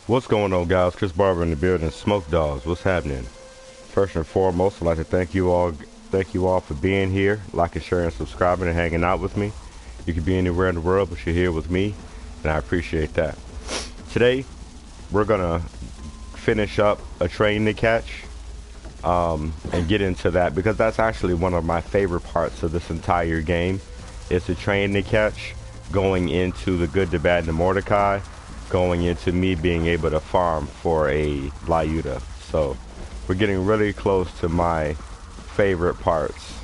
What's going on, guys? Chris Barber in the building. Smoke Dogs, what's happening? First and foremost, I'd like to thank you all for being here, liking, sharing, subscribing, and hanging out with me. You could be anywhere in the world, but you're here with me, and I appreciate that. Today, we're gonna finish up a train to catch, and get into that because that's actually one of my favorite parts of this entire game. It's a train to catch, going into the good, the bad, and the Mordecai, going into me being able to farm for a Lyuta. So we're getting really close to my favorite parts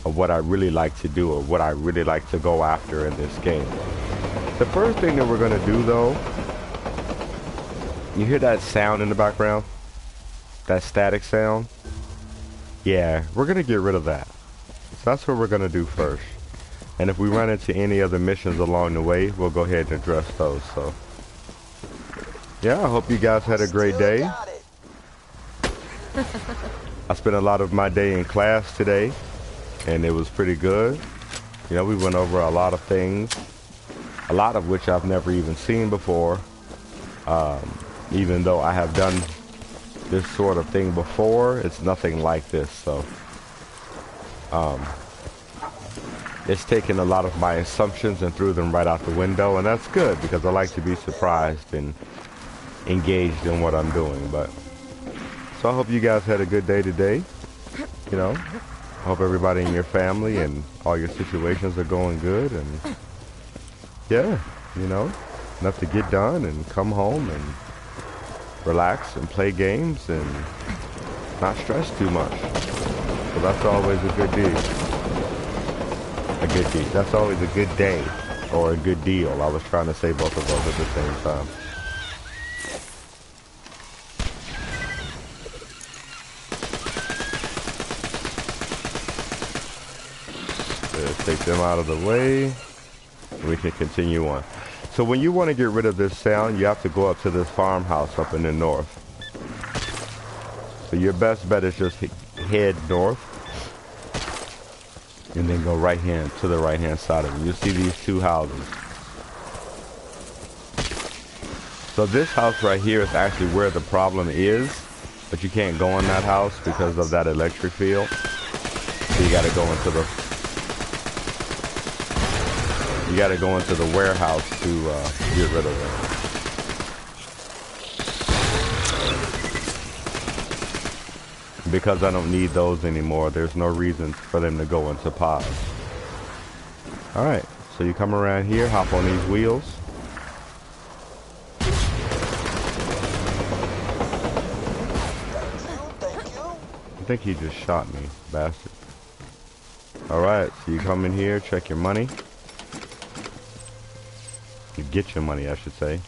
of what I really like to do or what I really like to go after in this game. The first thing that we're going to do, though, you hear that sound in the background? That static sound? Yeah, we're going to get rid of that. So that's what we're going to do first. And if we run into any other missions along the way, we'll go ahead and address those. So yeah, I hope you guys had a great day. I spent a lot of my day in class today, and it was pretty good. You know, we went over a lot of things, a lot of which I've never even seen before. Even though I have done this sort of thing before, it's nothing like this. So it's taken a lot of my assumptions and threw them right out the window, and that's good because I like to be surprised and engaged in what I'm doing. But so I hope you guys had a good day today. You know, I hope everybody in your family and all your situations are going good, and yeah, you know, enough to get done and come home and relax and play games and not stress too much. So that's always a good deal. That's always a good day or a good deal. I was trying to say both of those at the same time. Take them out of the way. We can continue on. So when you want to get rid of this sound, you have to go up to this farmhouse up in the north. So your best bet is just head north and then go to the right hand side of it. You'll see these two houses. So this house right here is actually where the problem is, but you can't go in that house because of that electric field. So you got to go into the warehouse to get rid of them. Because I don't need those anymore, there's no reason for them to go into pods. Alright, so you come around here, hop on these wheels. I think he just shot me, bastard. Alright, so you come in here, check your money. You get your money, I should say.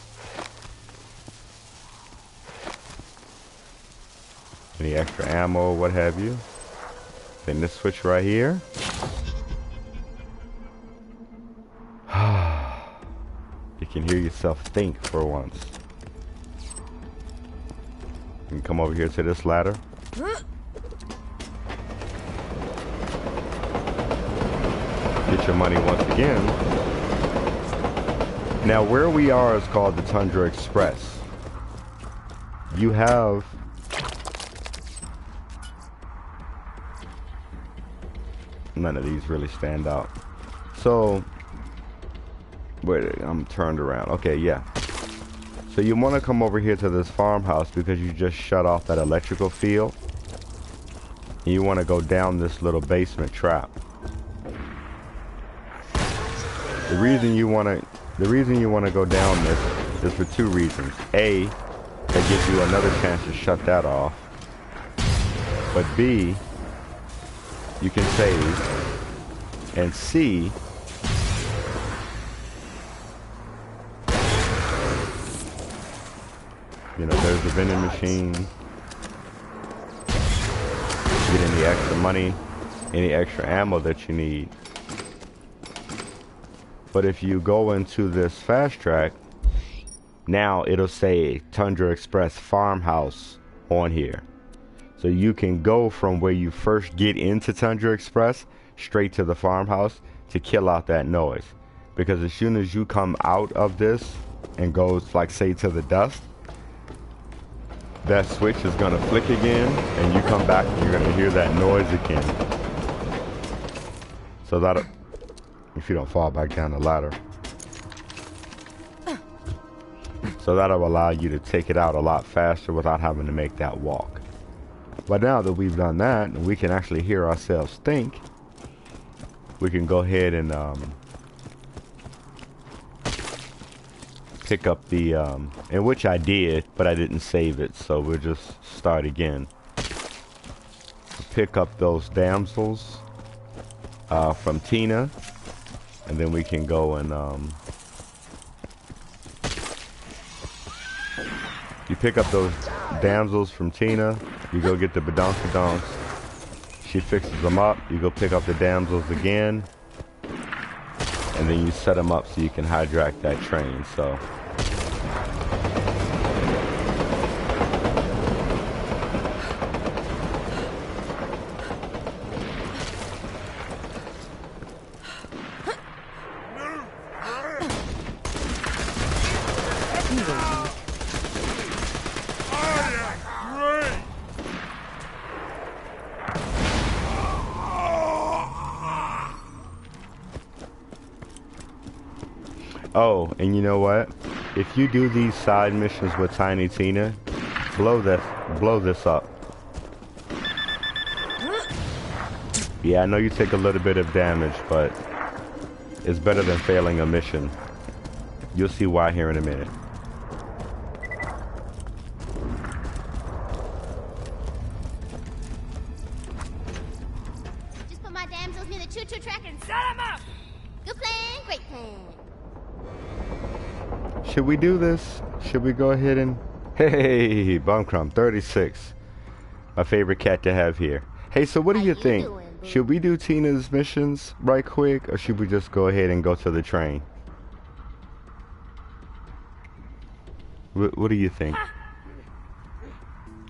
Any extra ammo, what have you. Then this switch right here. You can hear yourself think for once. You can come over here to this ladder. Get your money once again. Now where we are is called the Tundra Express. You have none of these really stand out. So wait, I'm turned around. Okay, yeah. So you want to come over here to this farmhouse because you just shut off that electrical field. And you want to go down this little basement trap. The reason you want to go down this is for two reasons. A, that gives you another chance to shut that off. But B, you can save. And C, you know, there's a vending machine. Get any extra money, any extra ammo that you need. But if you go into this fast track, now it'll say Tundra Express Farmhouse on here. So you can go from where you first get into Tundra Express straight to the farmhouse to kill out that noise. Because as soon as you come out of this and goes, like, say, to the dust, that switch is gonna flick again, and you come back and you're gonna hear that noise again. So that, if you don't fall back down the ladder. So that'll allow you to take it out a lot faster without having to make that walk. But now that we've done that, and we can actually hear ourselves think, we can go ahead and pick up the, and which I did, but I didn't save it, so we'll just start again. Pick up those damsels from Tina, and then we can go and you pick up those damsels from Tina, you go get the badonkadonks, she fixes them up, you go pick up the damsels again, and then you set them up so you can hijack that train. So oh, and you know what? If you do these side missions with Tiny Tina, blow this up. Yeah, I know you take a little bit of damage, but it's better than failing a mission. You'll see why here in a minute. Just put my damsels near the choo-choo track and set them up! Good plan, great plan. Should we do this? Should we go ahead and... Hey, Bumcrum 36. My favorite cat to have here. Hey, so what do you think? Should we do Tina's missions right quick, or should we just go ahead and go to the train? What do you think?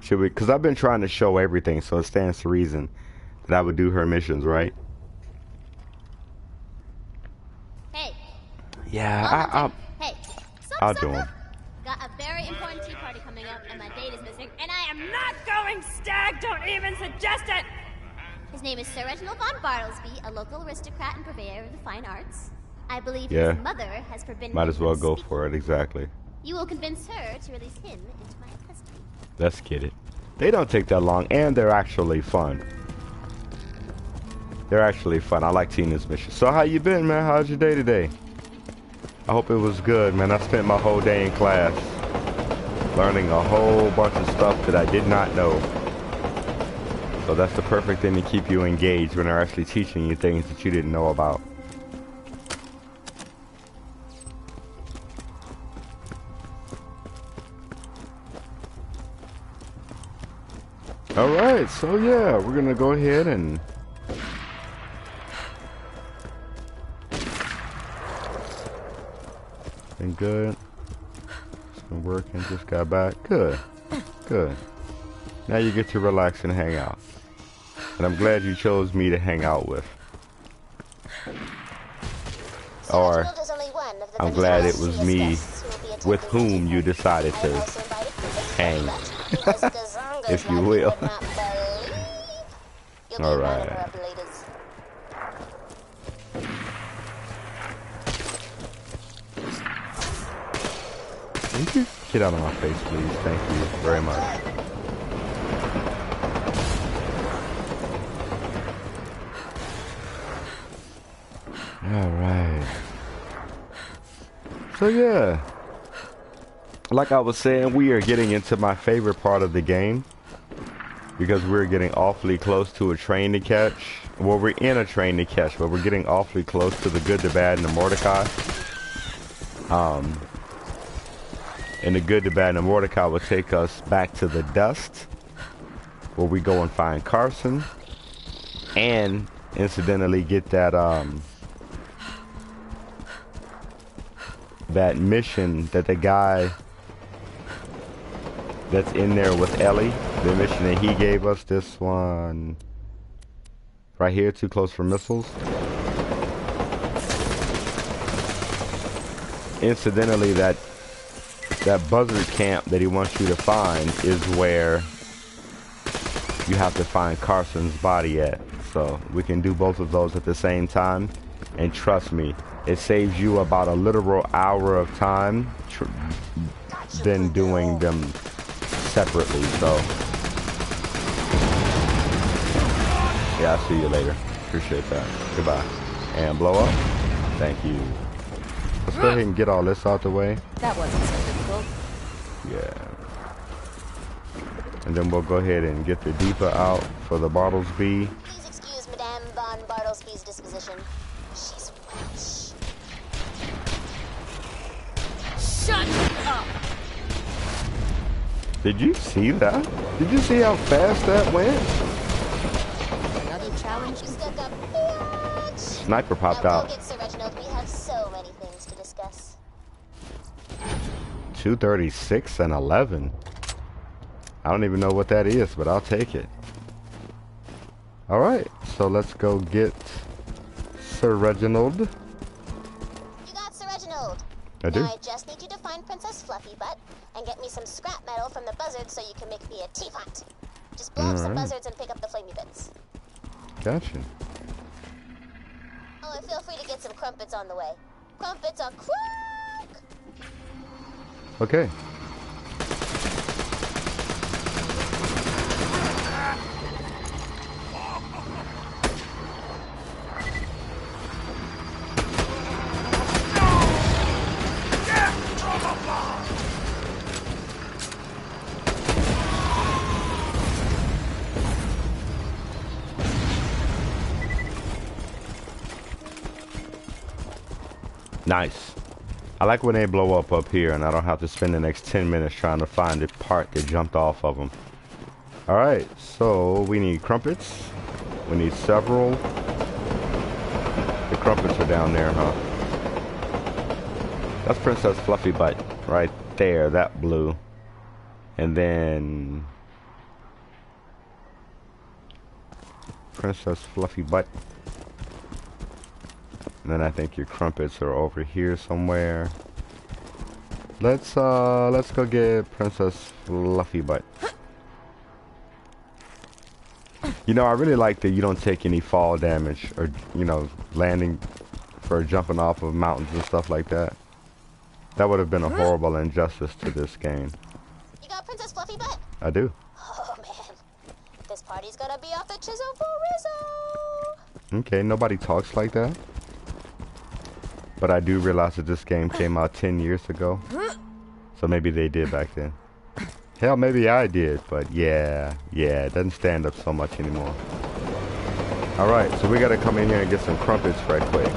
Should we? Because I've been trying to show everything, so it stands to reason that I would do her missions, right? Hey. Yeah, Hey. I'll do them. Got a very important tea party coming up, and my date is missing, and I am not going stag. Don't even suggest it. His name is Sir Reginald von Bartlesby, a local aristocrat and purveyor of the fine arts. I believe his mother has forbidden. Might as well go speaking. for it, exactly. You will convince her to release him into my custody. Let's get it. They don't take that long, and they're actually fun. They're actually fun. I like Tina's mission. So how you been, man? How's your day today? I hope it was good, man. I spent my whole day in class learning a whole bunch of stuff that I did not know. So that's the perfect thing to keep you engaged when they're actually teaching you things that you didn't know about. Alright, so yeah, we're gonna go ahead and been good. It's been working, just got back. Good. Good. Now you get to relax and hang out. And I'm glad you chose me to hang out with. Or I'm glad it was me with whom you decided to hang. If you will. Alright. Can you get out of my face, please? Thank you very much. Alright. So yeah. Like I was saying, we are getting into my favorite part of the game. Because we're getting awfully close to a train to catch. Well, we're in a train to catch, but we're getting awfully close to the good, the bad, and the Mordecai. And the good, the bad, and the Mordecai will take us back to the dust, where we go and find Carson, and incidentally get that that mission that the guy that's in there with Ellie, the mission that he gave us, this one right here, too close for missiles. Incidentally, that that buzzard camp that he wants you to find is where you have to find Carson's body at. So we can do both of those at the same time, and trust me, it saves you about a literal hour of time than doing them separately. So yeah, I'll see you later. Appreciate that. Goodbye. And blow up. Thank you. Let's go ahead and get all this out the way. That wasn't so difficult. Yeah. And then we'll go ahead and get the Deepa out for the Bartlesby. Please excuse Madame von Bartlesby's disposition. She's Welsh. Shut up! Did you see that? Did you see how fast that went? Another challenge? You stuck up, bitch. Sniper popped Now out. go get Sir Reginald. We have so many things to discuss. 236 and 11. I don't even know what that is, but I'll take it. Alright, so let's go get Sir Reginald. You got Sir Reginald. I do. Now I just need you to find Princess Fluffy Butt and get me some scrap metal from the buzzards so you can make me a teapot. Just blow up some buzzards and pick up the flamey bits. Gotcha. Oh, and feel free to get some crumpets on the way. Crumpets are crack! Okay. Nice. I like when they blow up here and I don't have to spend the next 10 minutes trying to find the part that jumped off of them. Alright, so we need crumpets. We need several. The crumpets are down there, huh? That's Princess Fluffy Butt right there, that blue. And then Princess Fluffy Butt. And then I think your crumpets are over here somewhere. Let's go get Princess Fluffy Butt. You know, I really like that you don't take any fall damage or, you know, landing for jumping off of mountains and stuff like that. That would have been a horrible injustice to this game. You got Princess Fluffy Butt? I do. Oh man, this party's gonna be off the chisel for Rizzo. Okay, nobody talks like that. But I do realize that this game came out 10 years ago. So maybe they did back then. Hell, maybe I did, but yeah, it doesn't stand up so much anymore. Alright, so we gotta come in here and get some crumpets right quick.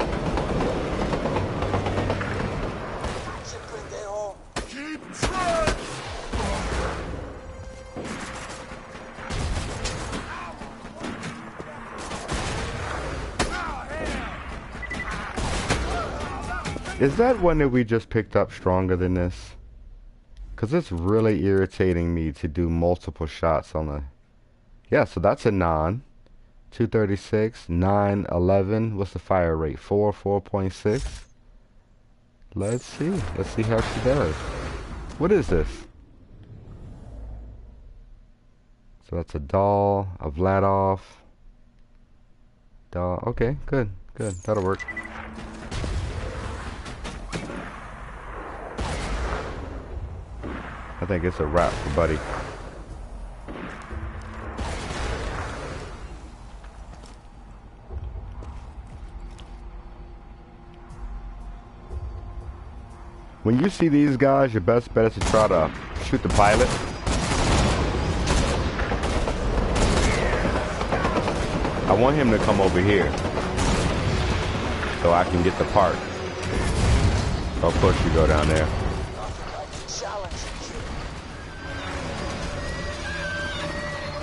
Is that one that we just picked up stronger than this? Because it's really irritating me to do multiple shots on a... Yeah, so that's a 9. 236, 9, 11. What's the fire rate? 4, 4.6. Let's see. Let's see how she does. What is this? So that's a doll, a Vladoff. Doll. Okay, good. Good. That'll work. I think it's a wrap for Buddy. When you see these guys, your best bet is to try to shoot the pilot. I want him to come over here so I can get the part. Of course you go down there.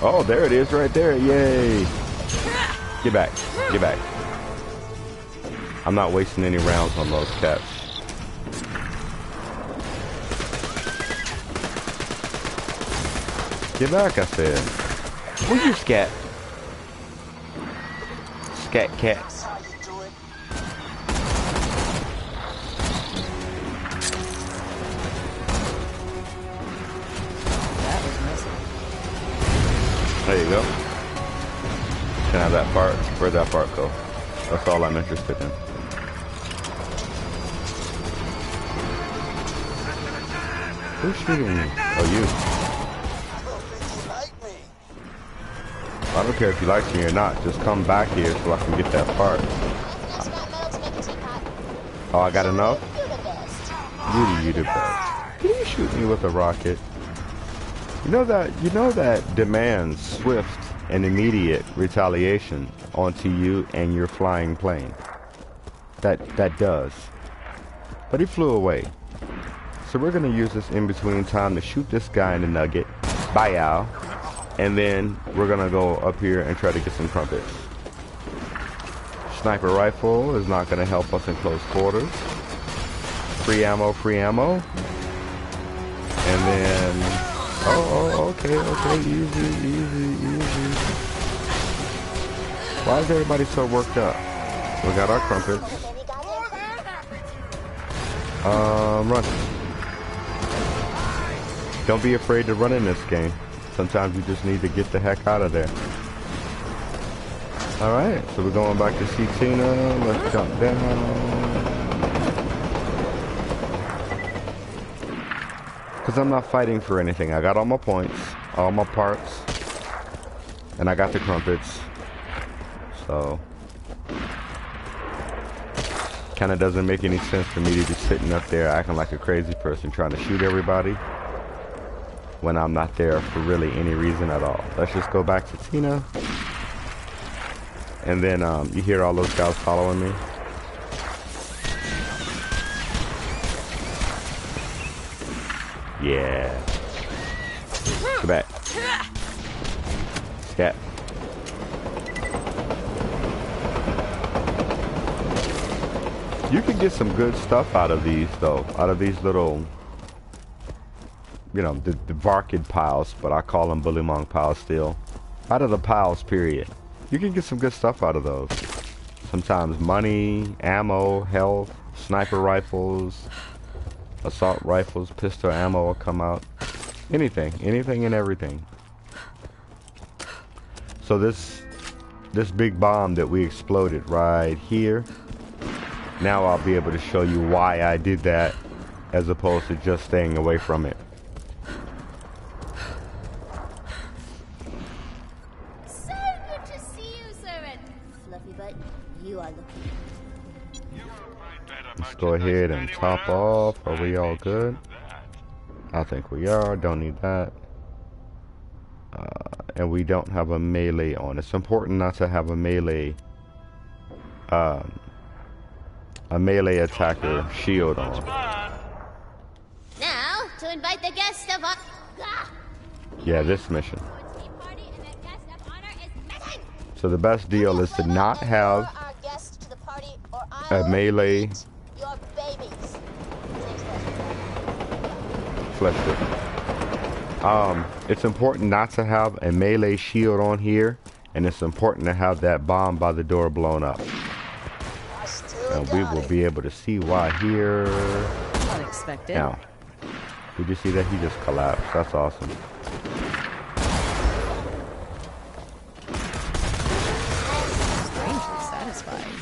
Oh, there it is right there. Yay. Get back. Get back. I'm not wasting any rounds on those cats. Get back, I said. Where's your scat? Scat cat. you go. Can I have that part? Where'd that part go? That's all I'm interested in. Who's shooting me? Oh, you. I don't care if you like me or not. Just come back here so I can get that part. Oh, I got enough? You the best. Can you shoot me with a rocket? You know that demands swift and immediate retaliation onto you and your flying plane. That does. But he flew away. So we're gonna use this in between time to shoot this guy in the nugget. Bye-ow. And then we're gonna go up here and try to get some crumpets. Sniper rifle is not gonna help us in close quarters. Free ammo, free ammo. And then, okay, easy. Why is everybody so worked up? We got our crumpets. Run. Don't be afraid to run in this game. Sometimes you just need to get the heck out of there. Alright, so we're going back to see Tina. Let's jump down. Because I'm not fighting for anything. I got all my points, all my parts, and I got the crumpets. So, kind of doesn't make any sense for me to be sitting up there acting like a crazy person trying to shoot everybody when I'm not there for really any reason at all. Let's just go back to Tina. And then you hear all those guys following me. Yeah. Go back. Scat. You can get some good stuff out of these, though. Out of these little, you know, the Varkid piles, but I call them Bullymong piles still. Out of the piles, period. You can get some good stuff out of those. Sometimes money, ammo, health, sniper rifles, assault rifles, pistol ammo will come out. Anything and everything. So this big bomb that we exploded right here, now I'll be able to show you why I did that as opposed to just staying away from it. So good to see you, Seren. Fluffy butt, you are looking. Let's go ahead and top off. Are we all good? I think we are. Don't need that. And we don't have a melee on. It's important not to have a melee attacker shield on. Now, to invite the guest of honor. Yeah, this mission. So the best deal is to not have a melee flesh whip. It's important not to have a melee shield on here, and it's important to have that bomb by the door blown up. And we will be able to see why here. Unexpected. Now, did you see that? He just collapsed. That's awesome. Strangely satisfying.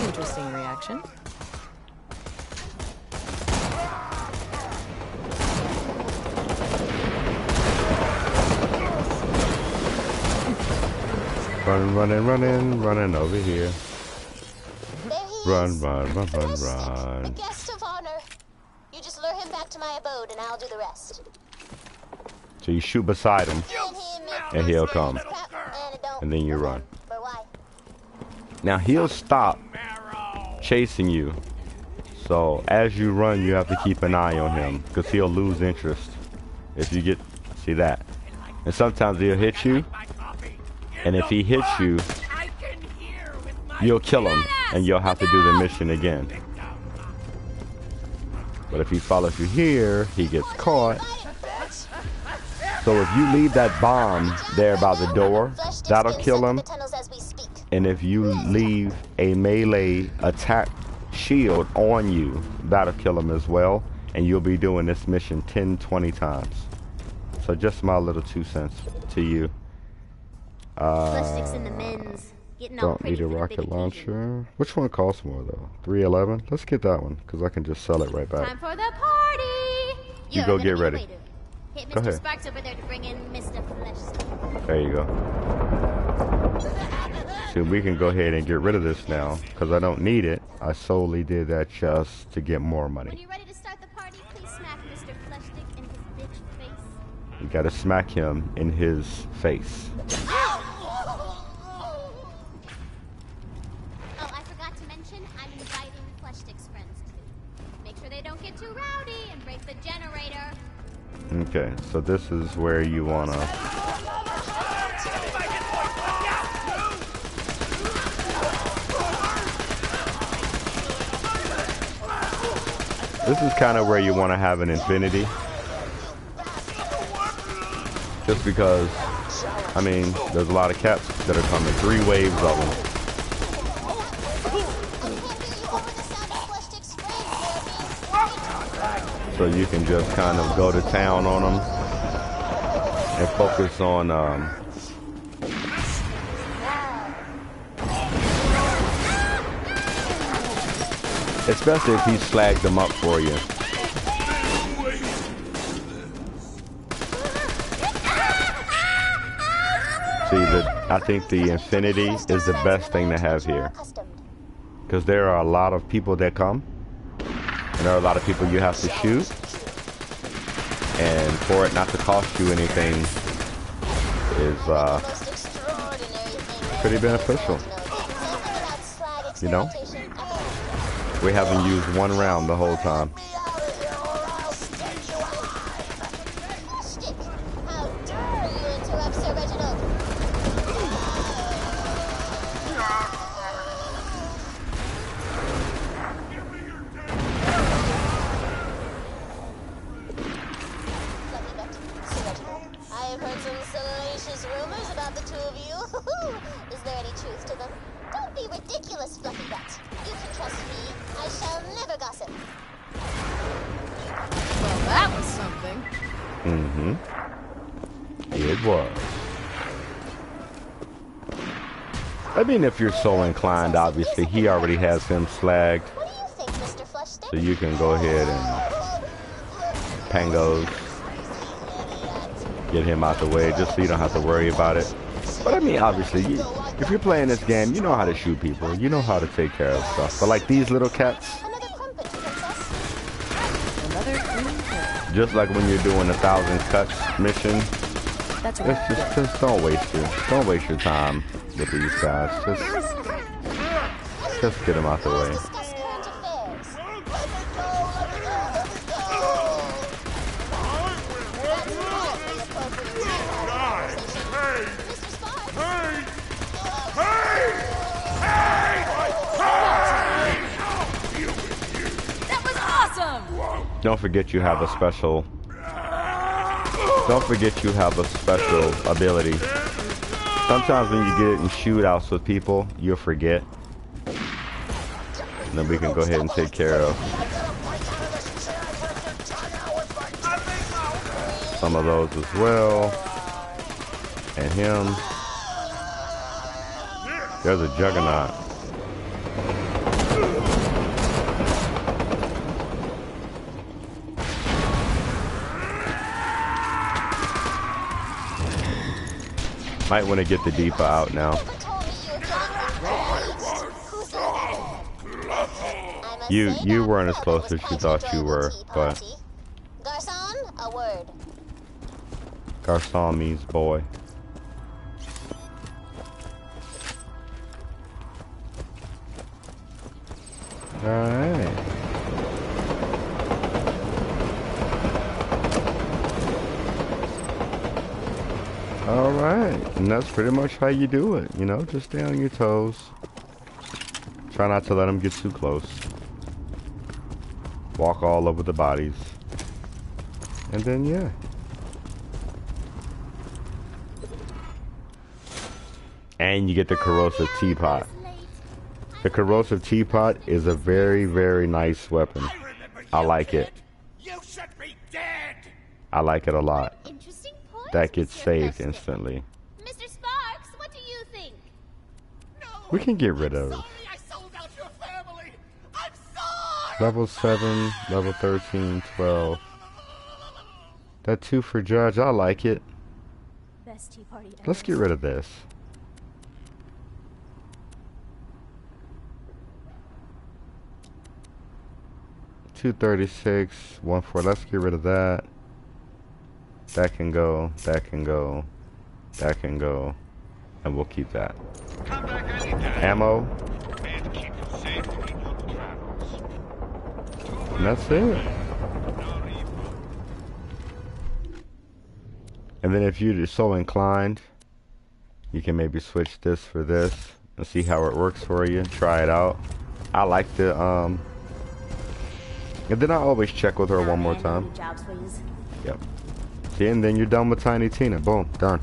Interesting reaction. Running over here. Run. The guest of honor. You just lure him back to my abode and I'll do the rest. So you shoot beside him, and he'll come. And then you run. But why? Now he'll stop chasing you. So as you run, you have to keep an eye on him, because he'll lose interest if you see that. And sometimes he'll hit you, and if he hits you, you'll kill him. and you'll have to do the mission again. But if he follows you here, he gets caught. So if you leave that bomb there by the door, that'll kill him. And if you leave a melee attack shield on you, that'll kill him as well. And you'll be doing this mission 10, 20 times. So just my little 2 cents to you. Don't need a rocket launcher. Which one costs more though? 311? Let's get that one, because I can just sell it right back. Time for the party! You go get ready. Hit Go Mr. ahead. Sparks over there to bring in Mr. Flesh. There you go. So we can go ahead and get rid of this now, because I don't need it. I solely did that just to get more When money. you're ready to start the party, please smack Mr. Fleshstick in his bitch face. You gotta smack him in his face. Oh, I forgot to mention, I'm inviting Fleshstick's friends too. Make sure they don't get too rowdy and break the generator. Okay, so this is where you wanna... This is kind of where you want to have an infinity. Just because, I mean, there's a lot of cats that are coming. 3 waves of them. So you can just kind of go to town on them and focus on especially if he slagged them up for you. See, I think the infinity is the best thing to have here. Because there are a lot of people that come. And there are a lot of people you have to shoot. And for it not to cost you anything is pretty beneficial. You know? We haven't used 1 round the whole time. How dare you interrupt Sir Reginald? I have heard some salacious rumors about the 2 of you. Is there any truth to them? Don't be ridiculous, Fluffy Butt. You can trust me. I shall never gossip. Well, that was something. Mm-hmm. It was. I mean, if you're so inclined, obviously, he already has him slagged. What do you think, Mr. Fleshstick? So you can go ahead and pangos. Get him out the way, just so you don't have to worry about it. But I mean, obviously, if you're playing this game, you know how to shoot people. You know how to take care of stuff. But like these little cats, Another crumpet, princess. Another clean kill. just like when you're doing 1,000 cuts mission, That's it's just don't waste your time with these guys. Just get them out the way. Discuss current affairs. Mr. Sparks. That was awesome! Don't forget you have a special. Don't forget you have a special ability. Sometimes when you get in shootouts with people, you'll forget. And then we can go ahead and take care of some of those as well. And him. There's a juggernaut. Might want to get the Deepa out now. You weren't as close as you thought you were, but Garçon, a word. Garçon means boy. Alright. Alright, and that's pretty much how you do it, you know, just stay on your toes. Try not to let them get too close. Walk all over the bodies. And then, yeah. And you get the corrosive teapot. The corrosive teapot is a very, very nice weapon. I like it. You should be dead. I like it a lot. Interesting point, That gets Mr. saved President. instantly. Mr. Sparks, what do you think? We can get rid of Sorry I sold out your family. I'm sorry. level 7, level 13, 12. That 2 for Judge, I like it. Best tea party ever. Let's get rid of this. $236, 1 4. Let's get rid of that. That can go. That can go. That can go. And we'll keep that. Come back anytime. Ammo. And keep it safe in your travels. And that's it. And then if you're so inclined, you can maybe switch this for this and see how it works for you. Try it out. I like the and then I always check with her one more time. Jobs, please. Yep. See, and then you're done with Tiny Tina. Boom, done.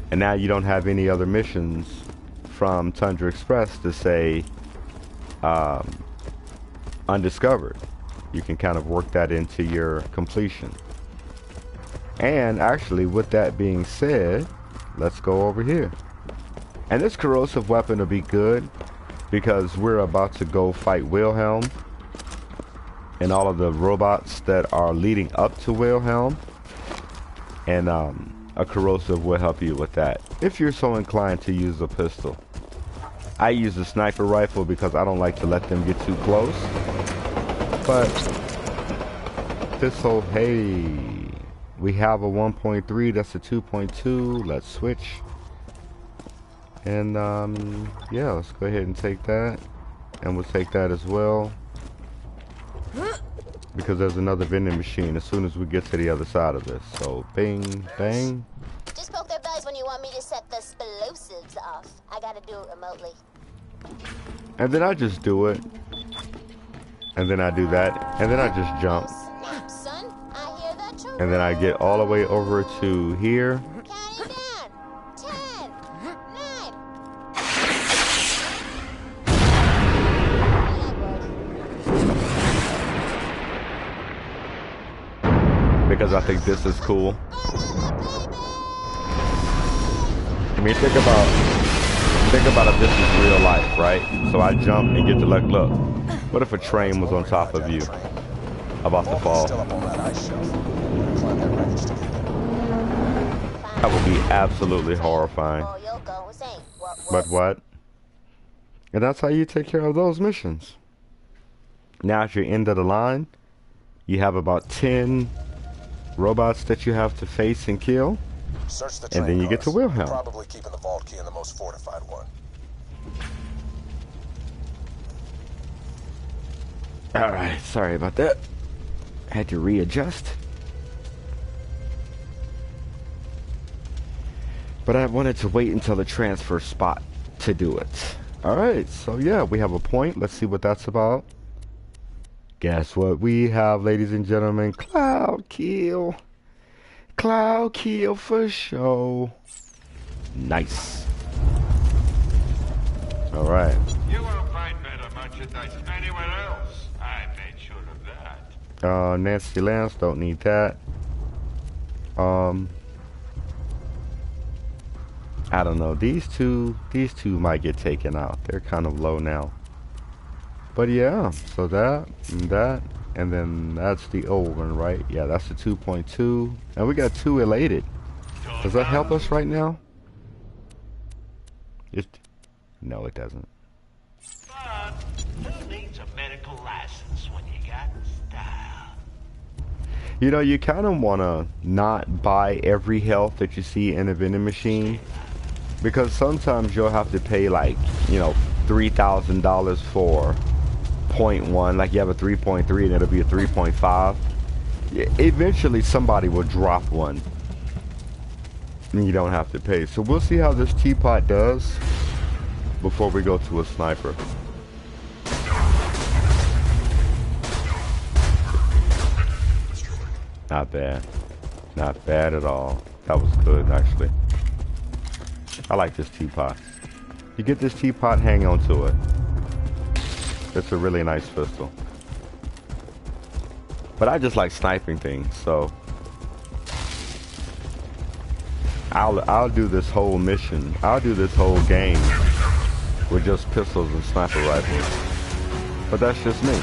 And now you don't have any other missions from Tundra Express to say undiscovered. You can kind of work that into your completion. And actually, with that being said, let's go over here. And this corrosive weapon will be good because we're about to go fight Wilhelm and all of the robots that are leading up to Wilhelm. And a corrosive will help you with that if you're so inclined to use a pistol. I use a sniper rifle because I don't like to let them get too close. But this whole, hey, we have a 1.3, that's a 2.2. Let's switch. And yeah, let's go ahead and take that. And we'll take that as well. Because there's another vending machine as soon as we get to the other side of this. So, bing, bang. Just poke their buzz when you want me to set the explosives off. I gotta do it remotely. And then I just do it. And then I do that. And then I just jump. Snap, son. I hear that too. And then I get all the way over to here. Counting down. 10, 9. Because I think this is cool. I mean, think about if this is real life, right? So I jump and get to look. What if a train was on top of you? About to fall. That would be absolutely horrifying. But what? And that's how you take care of those missions. Now at your end of the line, you have about 10 robots that you have to face and kill. Search the And then you get to Wilhelm. Probably keeping the vault key in the most fortified one. Alright, sorry about that. Had to readjust. But I wanted to wait until the transfer spot to do it. Alright, so yeah, we have a point. Let's see what that's about. Guess what we have, ladies and gentlemen? Cloud kill. Cloud kill for show. Nice. Alright. You won't find better merchandise anywhere else. I made sure of that. Nancy Lance, don't need that. I don't know. These two might get taken out. They're kind of low now. But yeah, so that, and then that's the old one, right? Yeah, that's the 2.2. And we got 2 elated. Does that help us right now? No, it doesn't. But who needs a medical license when you got style? You know, you kind of want to not buy every health that you see in a vending machine. Because sometimes you'll have to pay like, you know, $3,000 for 0.1. Like you have a 3.3 and it'll be a 3.5. Eventually somebody will drop one. And you don't have to pay. So we'll see how this teapot does. before we go to a sniper. Not bad. Not bad at all. That was good, actually. I like this teapot. You get this teapot, hang on to it. It's a really nice pistol. But I just like sniping things, so I'll do this whole mission. I'll do this whole game with just pistols and sniper rifles. But that's just me.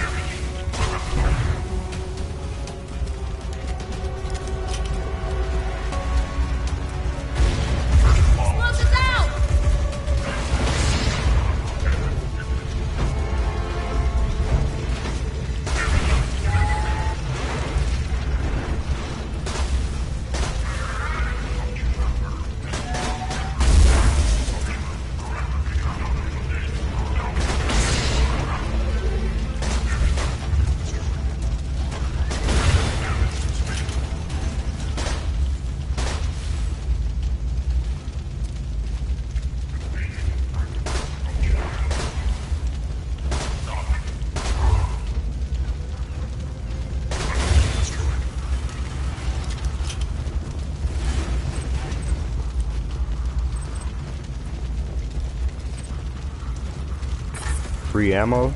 Free ammo.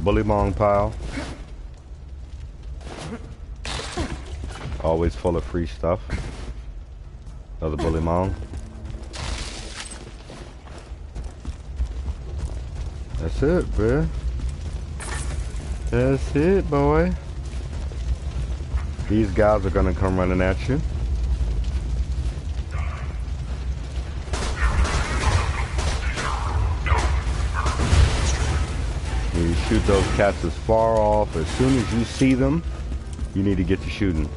Bully bong pile. Always full of free stuff. Another bully bong. That's it, bruh. That's it, boy. These guys are gonna come running at you. You shoot those cats as far off. As soon as you see them, you need to get to shooting,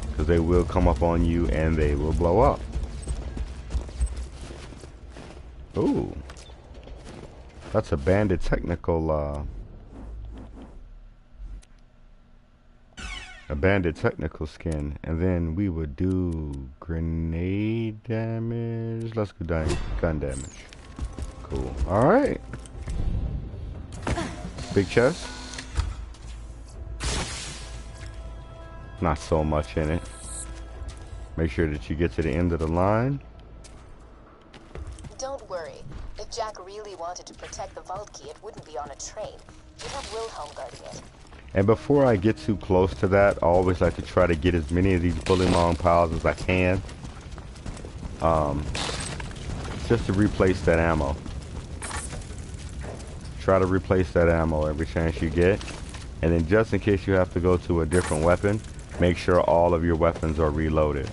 because they will come up on you and they will blow up. Ooh, that's a bandit technical skin. And then we would do grenade damage. Let's go down gun damage. Cool. All right. Big chest. Not so much in it. Make sure that you get to the end of the line. Don't worry. If Jack really wanted to protect the vault key, it wouldn't be on a train. You'd have Wilhelm guarding it. And before I get too close to that, I always like to try to get as many of these bully long piles as I can. Just to replace that ammo. Try to replace that ammo every chance you get. And then just in case you have to go to a different weapon, make sure all of your weapons are reloaded.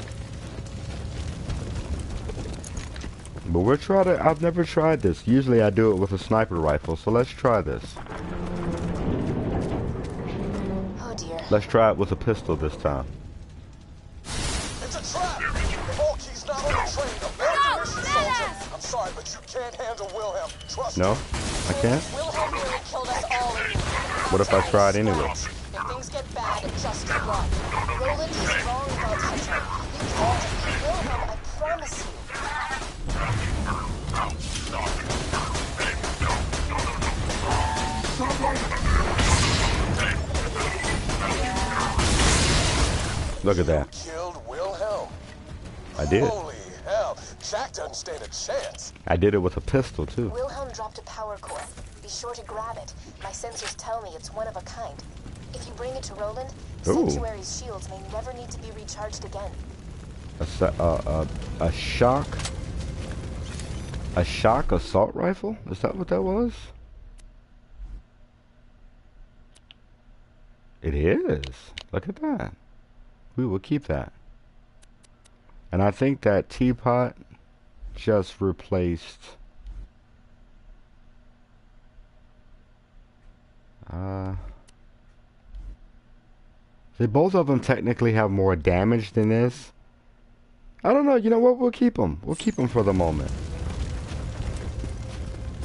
But we'll try to, I've never tried this. Usually I do it with a sniper rifle, so let's try this. Oh dear. Let's try it with a pistol this time. It's a trap! The vault key's not on the train. Abandon mission, soldier. I'm sorry, but you can't handle Wilhelm. Trust me. No? I can't? Wilhelm nearly killed us all. What if I tried anyway? If things get bad, just run. Roland is wrong about Hunter. You can't defeat Wilhelm, I promise you. Look at that. You killed Wilhelm. I did. Holy hell. Jack doesn't stand a chance. I did it with a pistol too. Wilhelm dropped a power core. Be sure to grab it. My sensors tell me it's one of a kind. If you bring it to Roland, Ooh. Sanctuary's shields may never need to be recharged again. A shock assault rifle? Is that what that was? It is. Look at that. We will keep that. And I think that teapot just replaced see, both of them technically have more damage than this. I don't know. You know what? We'll keep them. We'll keep them for the moment.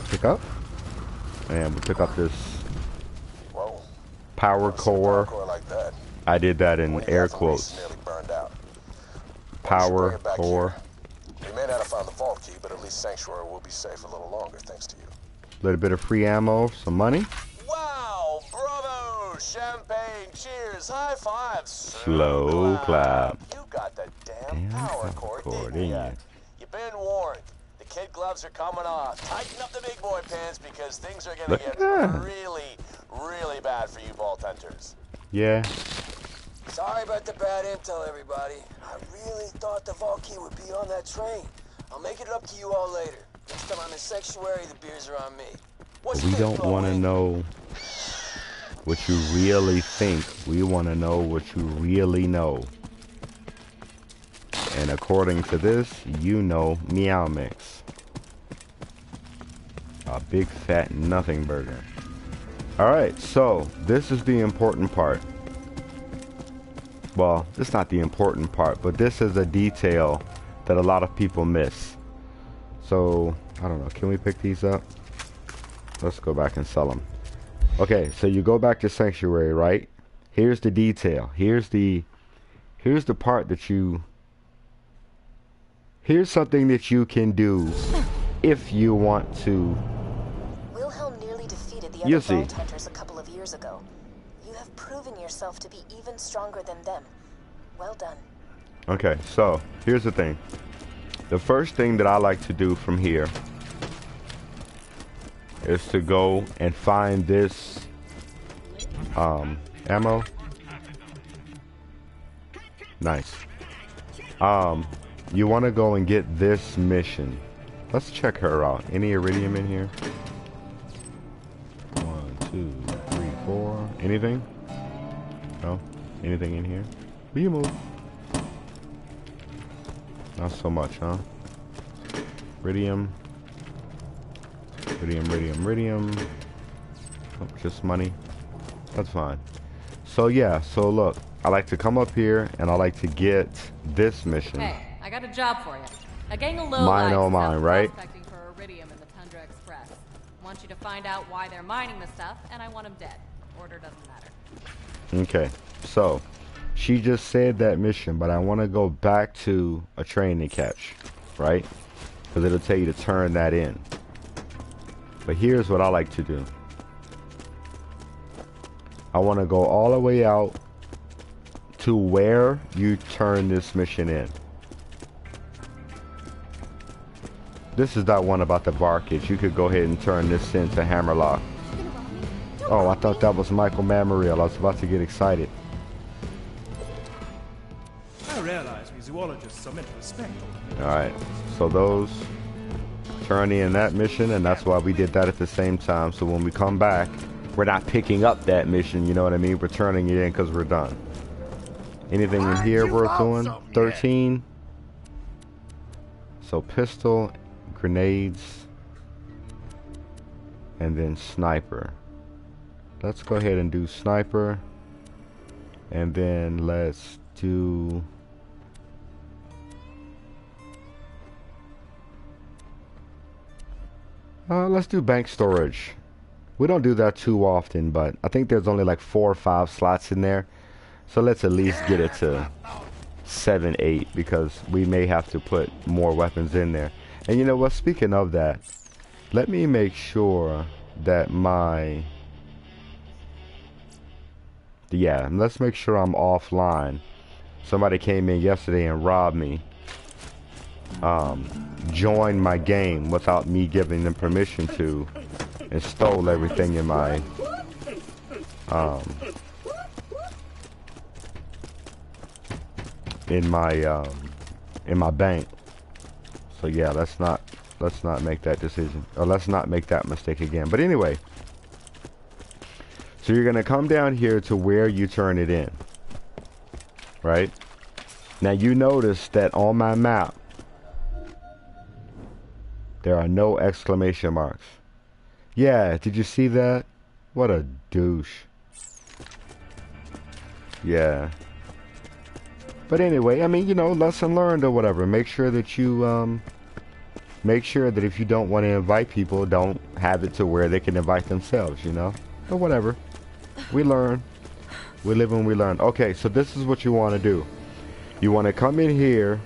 Pick up. And we pick up this Whoa. power core. Like that. I did that in We air definitely quotes. nearly burned out. Power Bring it back core. here. vault key, but at least Sanctuary will be safe a little longer thanks to you. A little bit of free ammo, some money. Wow! Bravo! Champagne, cheers, high fives. Slow clap. You got the damn power cord, didn't you? You've been warned. The kid gloves are coming off. Tighten up the big boy pants because things are gonna get really, really bad for you vault hunters. Yeah. Sorry about the bad intel, everybody. I really thought the vault key would be on that train. I'll make it up to you all later. Next time I'm in Sanctuary, the beers are on me. But we don't want to know what you really think. We want to know what you really know. And according to this, you know Meow Mix. A big fat nothing burger. Alright, so this is the important part. Well, it's not the important part, but this is a detail that a lot of people miss. So, I don't know, can we pick these up? Let's go back and sell them. Okay, so you go back to Sanctuary, right? Here's the detail. Here's the part that you... Here's something that you can do if you want to. Wilhelm nearly defeated the other vault hunters a couple of years ago. You have proven yourself to be even stronger than them. Well done. Okay, so here's the thing. The first thing that I like to do from here is to go and find this ammo. Nice. You want to go and get this mission. Let's check her out. Any iridium in here? 1, 2, 3, 4. Anything? No? Anything in here? Will you move? Not so much, huh? Iridium. Iridium. Oh, just money. That's fine. So yeah, so look. I like to come up here and I like to get this mission. Hey, I got a job for you. A gang of low Mine, oh mine, right? Prospecting for iridium in the Tundra Express. Want you to find out why they're mining the stuff, and I want them dead. Order doesn't matter. Okay, so she just said that mission, but I want to go back to a train to catch, right? Because it'll tell you to turn that in. But here's what I like to do. I want to go all the way out to where you turn this mission in. This is that one about the barkage. You could go ahead and turn this into Hammerlock. Oh, I thought that was Michael Mamariel. I was about to get excited. I realize we zoologists are meant to respect all. Alright, so those turn in that mission, and that's why we did that at the same time. So when we come back, we're not picking up that mission, you know what I mean? We're turning it in because we're done. Anything in here worth doing? 13. So pistol, grenades, and then sniper. Let's go ahead and do sniper, and then let's do bank storage. We don't do that too often, but I think there's only like 4 or 5 slots in there. So let's at least get it to 7, 8, because we may have to put more weapons in there. And you know what, speaking of that, let me make sure that let's make sure I'm offline. Somebody came in yesterday and robbed me. Joined my game without me giving them permission to, and stole everything in my in my bank. So yeah, let's not make that decision, or let's not make that mistake again. But anyway, so you're gonna come down here to where you turn it in, right? Now you notice that on my map there are no exclamation marks. Yeah, did you see that? What a douche. Yeah. But anyway, I mean, you know, lesson learned or whatever. Make sure that you, make sure that if you don't want to invite people, don't have it to where they can invite themselves, you know? Or whatever. We learn. We live and we learn. Okay, so this is what you want to do. You want to come in here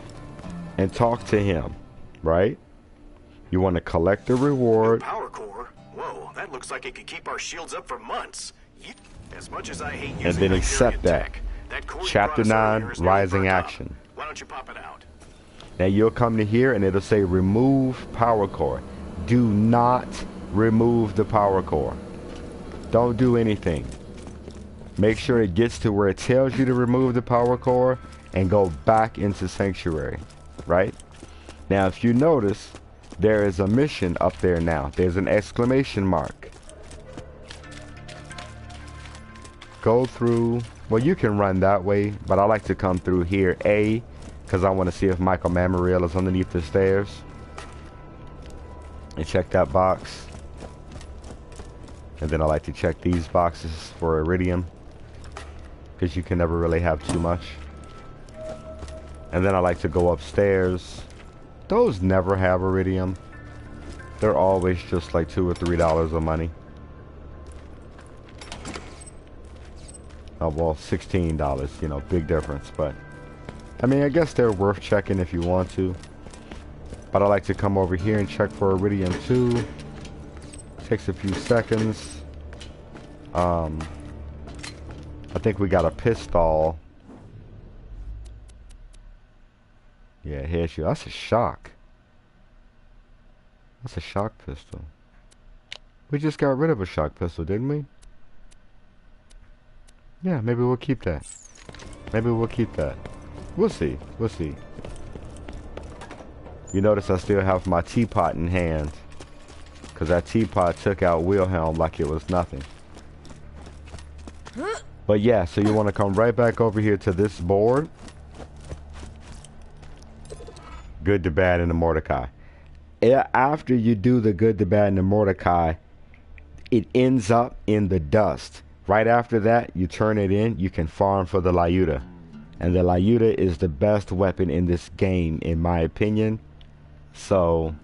and talk to him, right? You want to collect the reward. Power core? Whoa, that looks like it could keep our shields up for months. As much as I hate using And then accept that. Chapter 9, Rising Action. Why don't you pop it out? Now you'll come to here and it'll say remove power core. Do not remove the power core. Don't do anything. Make sure it gets to where it tells you to remove the power core and go back into Sanctuary, right? Now if you notice, there is a mission up there now. There's an exclamation mark. Go through, well you can run that way, but I like to come through here, A, because I want to see if Michael Mammarell is underneath the stairs. And check that box. And then I like to check these boxes for iridium, because you can never really have too much. And then I like to go upstairs. Those never have iridium. They're always just like $2 or $3 of money. Oh well, $16, you know, big difference. But I mean, I guess they're worth checking if you want to. But I like to come over here and check for iridium too. Takes a few seconds. I think we got a pistol. Yeah, headshot. That's a shock. That's a shock pistol. We just got rid of a shock pistol, didn't we? Yeah, maybe we'll keep that. Maybe we'll keep that. We'll see. We'll see. You notice I still have my teapot in hand, because that teapot took out Wilhelm like it was nothing. But yeah, so you want to come right back over here to this board. Good, the bad, and the Mordecai. After you do the good, the bad, and the Mordecai, it ends up in the dust. Right after that, you turn it in, you can farm for the Lyuda. And the Lyuda is the best weapon in this game, in my opinion. So,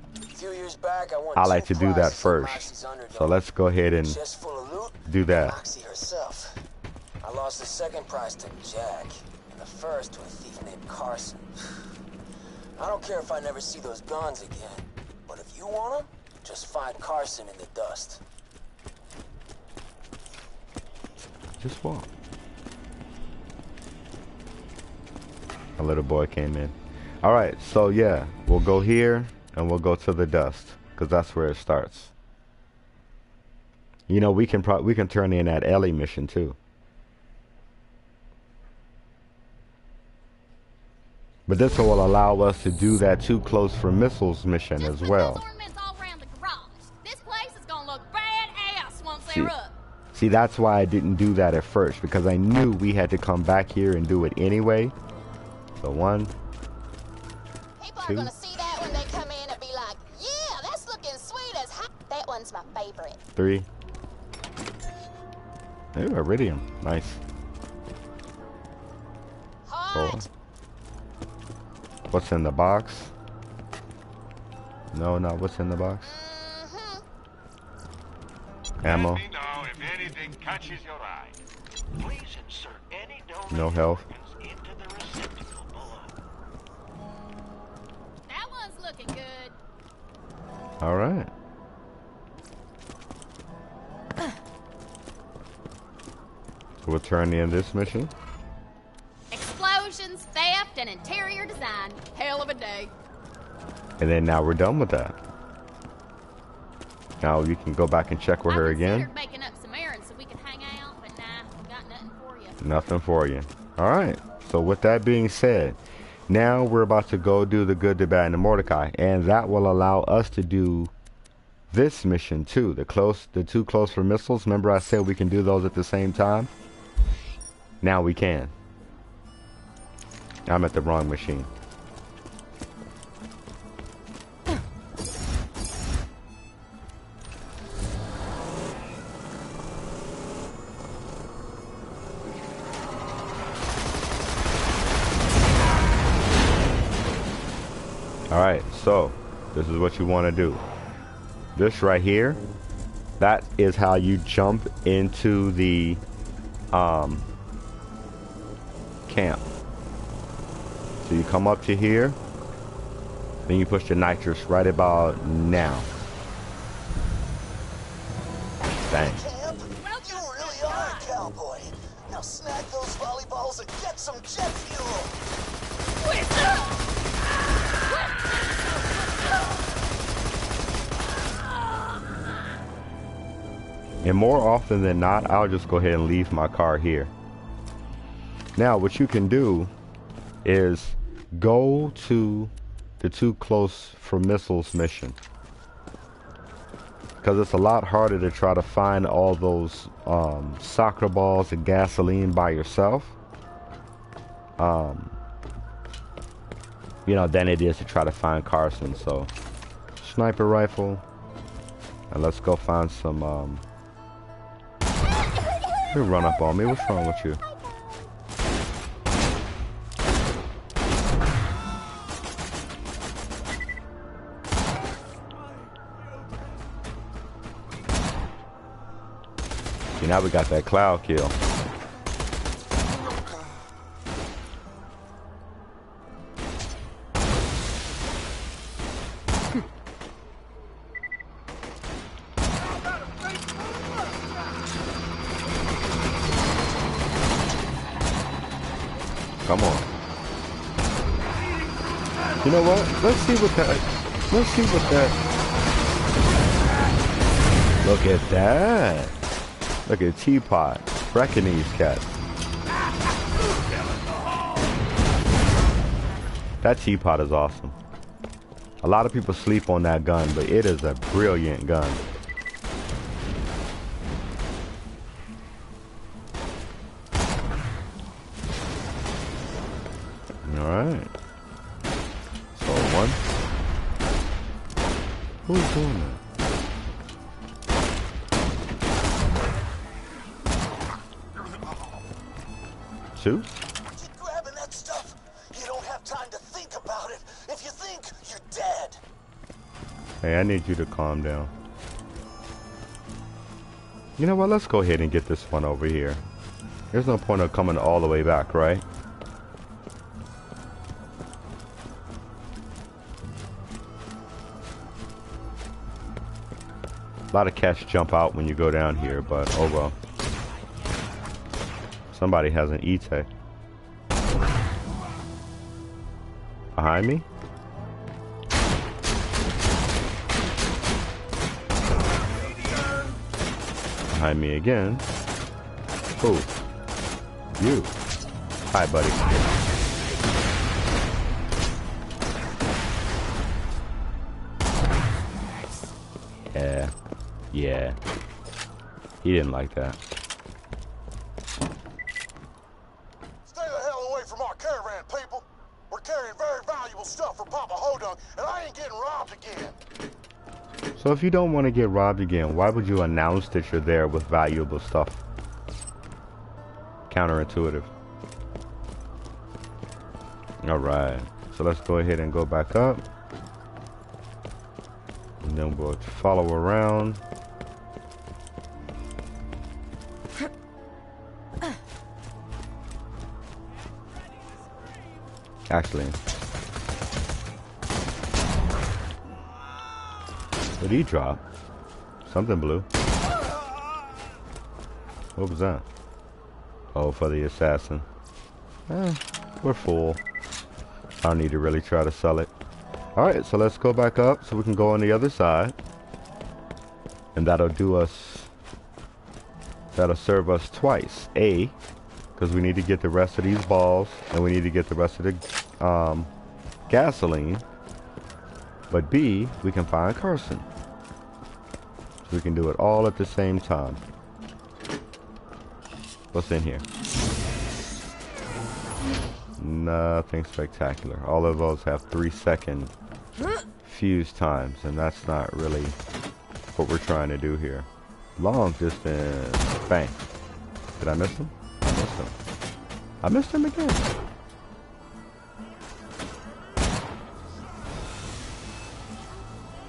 I like to do that first. So let's go ahead and do that. I lost the second prize to Jack, and the first to a thief named Carson. I don't care if I never see those guns again, but if you want them, just find Carson in the dust. Just walk. A little boy came in. Alright, so yeah, we'll go here and we'll go to the dust, because that's where it starts. You know, we can turn in that Ellie mission too. But this will allow us to do that too close for missiles mission as well. See, that's why I didn't do that at first, because I knew we had to come back here and do it anyway. So 1, 2. People are gonna see that when they come in and be like, yeah, that's looking sweet as hot. That one's my favorite. 3. Ooh, iridium. Nice. 4. What's in the box? No, not what's in the box. Ammo. Let me know if anything catches your eye. Please insert any No health. into the receptacle below. That one's looking good. All right. We'll turn in this mission. Explosions, theft, and interior design. Hell of a day. And then now we're done with that. Now you can go back and check with her again. Making up some errands so we can hang out, but nah, we got nothing for you. Nothing for you. All right. So with that being said, now we're about to go do the good, the bad, and the Mordecai, and that will allow us to do this mission too. The two close for missiles. Remember I said we can do those at the same time? Now we can. I'm at the wrong machine. Alright, so this is what you want to do. This right here, that is how you jump into the camp. So you come up to here, Then you push the nitrous right about now. Bang. Camp, you really are a cowboy. Now snag those volleyballs and get some jet fuel. And more often than not, I'll just go ahead and leave my car here. Now, what you can do is go to the Too Close for Missiles mission. Because it's a lot harder to try to find all those soccer balls and gasoline by yourself. You know, than it is to try to find Carson. So, sniper rifle. And let's go find some... You run up on me. What's wrong with you? See, now we got that cloud kill. Come on. You know what? Let's see what that... Look at that. Look at Teapot. Wrecking these cats. That Teapot is awesome. A lot of people sleep on that gun, but it is a brilliant gun. Alright. So one. Who's doing that? Two? Keep grabbing that stuff. You don't have time to think about it. If you think, you're dead. Hey, I need you to calm down. You know what? Let's go ahead and get this one over here. There's no point of coming all the way back, right? A lot of cats jump out when you go down here, but oh well. Somebody has an E-Tech. Behind me? Behind me again. Oh. You. Hi, buddy. Yeah. Yeah. He didn't like that. Stay the hell away from our caravan, people. We're carrying very valuable stuff for Papa Hodunk, and I ain't getting robbed again. So if you don't want to get robbed again, why would you announce that you're there with valuable stuff? Counterintuitive. Alright. So let's go ahead and go back up. And then we'll follow around. Actually, what did he drop? Something blue. What was that? Oh, for the assassin. We're full. I don't need to really try to sell it. Alright, so let's go back up so we can go on the other side. And that'll do us... That'll serve us twice. A, because we need to get the rest of these balls, and we need to get the rest of the gasoline. But B, we can find Carson. So we can do it all at the same time. What's in here? Nothing spectacular. All of those have 3-second fuse times, and that's not really what we're trying to do here. Long distance. Bang. Did I miss him? I missed him. I missed him again.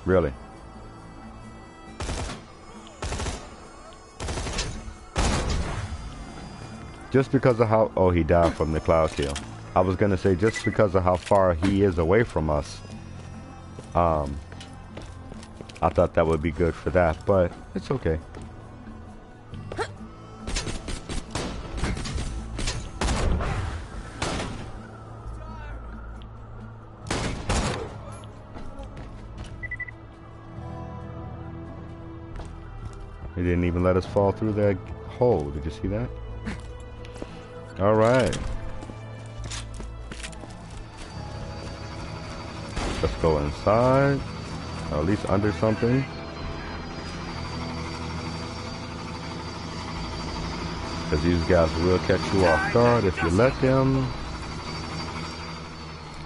Really? Just because of how... Oh, he died from the cloud kill. I was going to say, just because of how far he is away from us, I thought that would be good for that, but it's okay. He didn't even let us fall through that hole. Did you see that? All right. Let's go inside. Or at least under something. Because these guys will catch you off guard if you let them.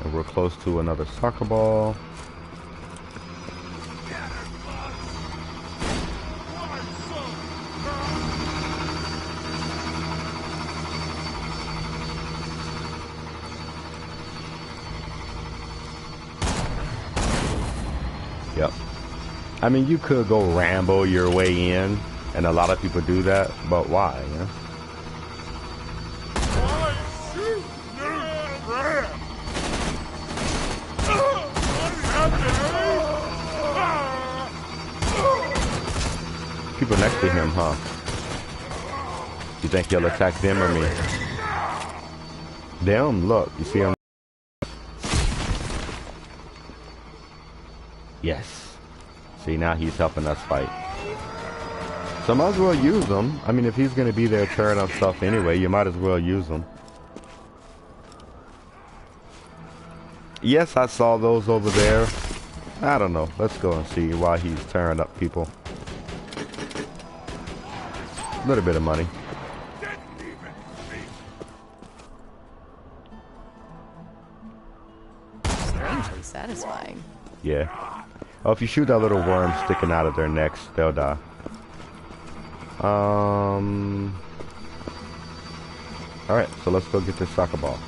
And we're close to another soccer ball. Yep. I mean, you could go Rambo your way in, and a lot of people do that, but why? Yeah? People next to him, huh? You think he'll attack them or me? Them, look, you see him? Yes. See, now he's helping us fight. So might as well use him. I mean, if he's going to be there tearing up stuff anyway, you might as well use him. Yes, I saw those over there. I don't know. Let's go and see why he's tearing up people. A little bit of money. Strangely satisfying. Yeah. Oh, if you shoot that little worm sticking out of their necks, they'll die. Alright, so let's go get this soccer ball.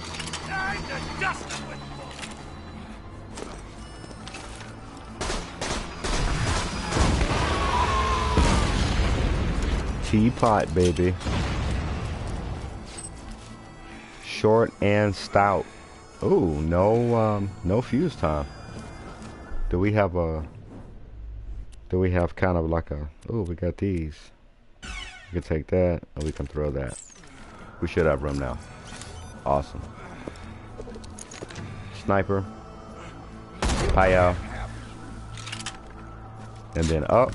Teapot, baby. Short and stout. Ooh, no fuse time. Do we have kind of like a, ooh, we got these. We can take that, and we can throw that. We should have room now. Awesome. Sniper. Payao. And then up.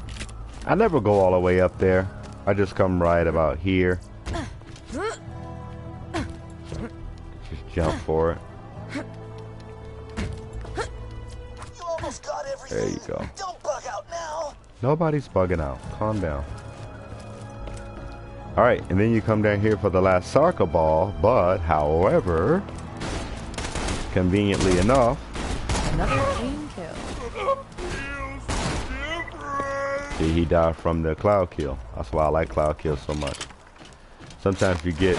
I never go all the way up there. I just come right about here. Just jump for it. There you go. Don't bug out now. Nobody's bugging out. Calm down. Alright, and then you come down here for the last soccer ball, but however, conveniently enough, Another clean kill. see, he died from the cloud kill. That's why I like cloud kills so much. Sometimes you get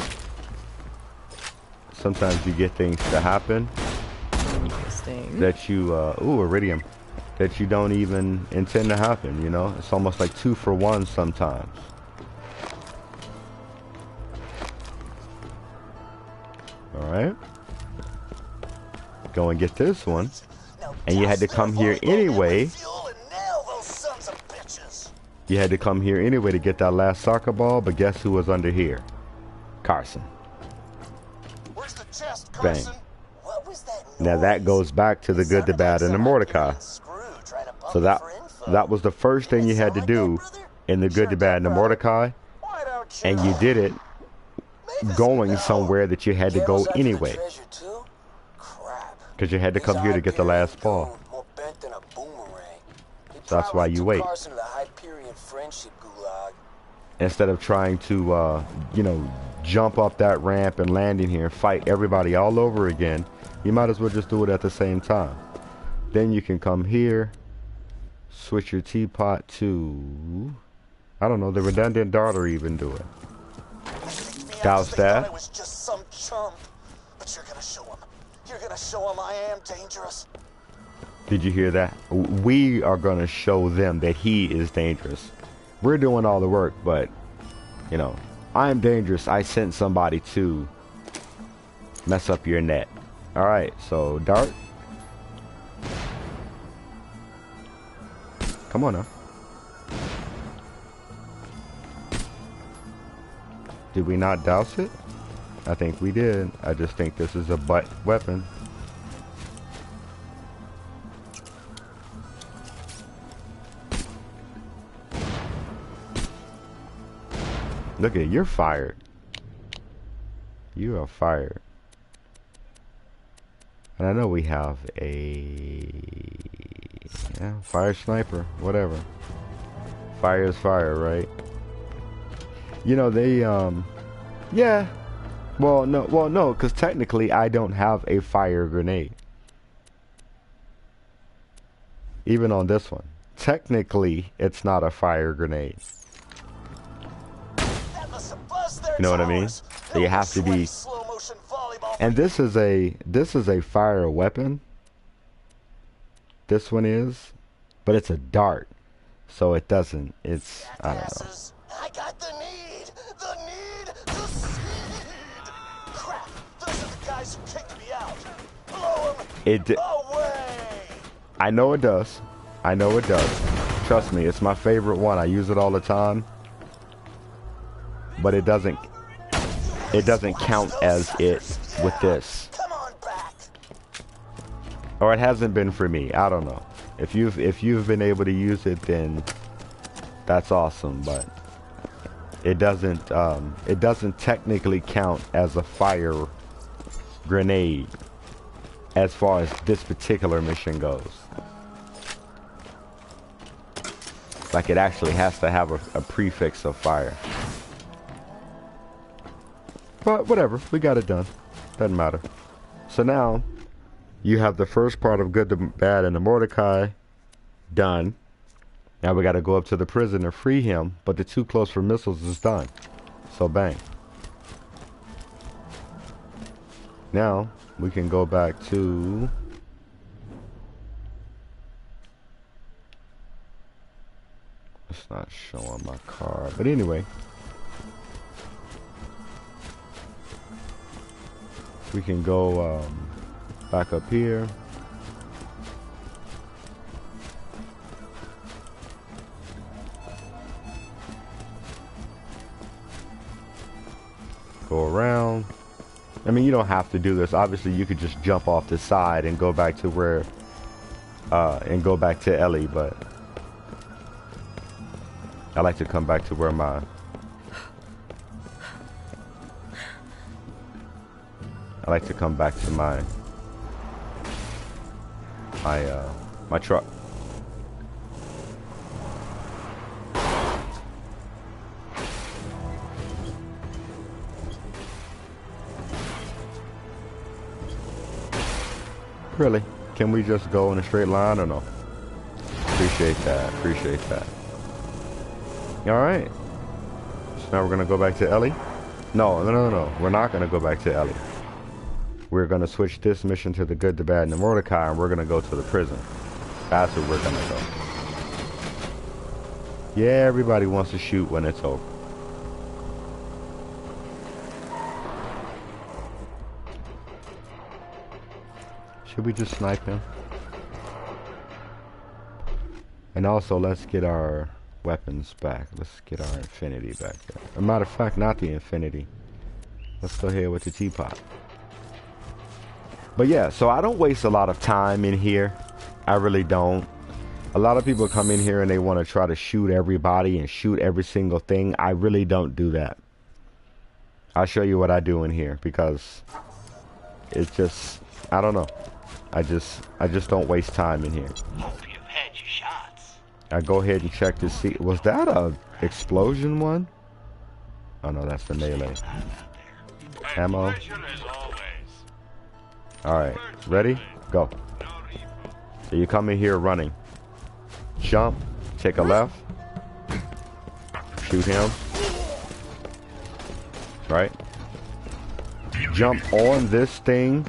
things to happen Interesting. that you ooh, iridium, that you don't even intend to happen, you know? It's almost like 2 for 1 sometimes. Alright. Go and get this one. And you had to come here anyway. You had to come here anyway to get that last soccer ball, but guess who was under here? Carson. Where's the chest, Bang. Carson? What was that Now that goes back to the good, the bad, and the Mordecai. So that was the first thing you had to do in the good, the bad, and the Mordecai. And you did it going somewhere that you had to go anyway. Because you had to come here to get the last ball. So that's why you wait. Instead of trying to, you know, jump up that ramp and land in here and fight everybody all over again, you might as well just do it at the same time. Then you can come here, switch your teapot to, I don't know, the redundant darter even do it. Douse that. Was just some chump, but you're gonna show him. You're gonna show him I am dangerous. Did you hear that? We are gonna show them that he is dangerous. We're doing all the work, but you know, I'm dangerous. I sent somebody to mess up your net. All right, so dart. Come on now. Did we not douse it? I think we did. I just think this is a butt weapon. Look at it, you're fired. You are fired. And I know we have a fire sniper, whatever. Fire is fire, right? You know, they yeah. Well, no, because technically I don't have a fire grenade. Even on this one. Technically, it's not a fire grenade. You know what I mean? So you have to be. And this is a fire weapon. This one is, but it's a dart, so it doesn't. It's I don't know. I got the need to seed. Crap! Those are the guys who kicked me out. Blow them away. I know it does. I know it does. Trust me, it's my favorite one. I use it all the time. But it doesn't count as it with this. Come on back. Or it hasn't been for me. I don't know. If you've been able to use it, then that's awesome, but it doesn't technically count as a fire grenade as far as this particular mission goes. Like, it actually has to have a prefix of fire. But whatever, we got it done. Doesn't matter. So now, you have the first part of Good, the Bad, and the Mordecai done. Now we got to go up to the prison and free him, but the Too Close for Missiles is done. So bang. Now, we can go back to... It's not showing my card, but anyway. We can go back up here. Go around. I mean, you don't have to do this. Obviously, you could just jump off the side and go back to where, and go back to Ellie, but I like to come back to where my my truck. Really? Can we just go in a straight line or no? Appreciate that. Appreciate that. Alright. So now we're going to go back to Ellie. No. We're not going to go back to Ellie. We're going to switch this mission to the Good, the Bad, and the Mordecai, and we're going to go to the prison. That's where we're going to go. Yeah, everybody wants to shoot when it's over. Should we just snipe him? And also, let's get our weapons back. Let's get our Infinity back there. As a matter of fact, not the Infinity. Let's go ahead with the teapot. But yeah, so I don't waste a lot of time in here. I really don't. A lot of people come in here and they want to try to shoot everybody and shoot every single thing. I really don't do that. I'll show you what I do in here because it's just, I don't know. I just don't waste time in here. Hope you've had your shots. I go ahead and check to see. Was that a explosion one? Oh no, that's the melee. Ammo. Alright, ready? Go. So you come in here running. Jump, take a left. Shoot him. Right? Jump on this thing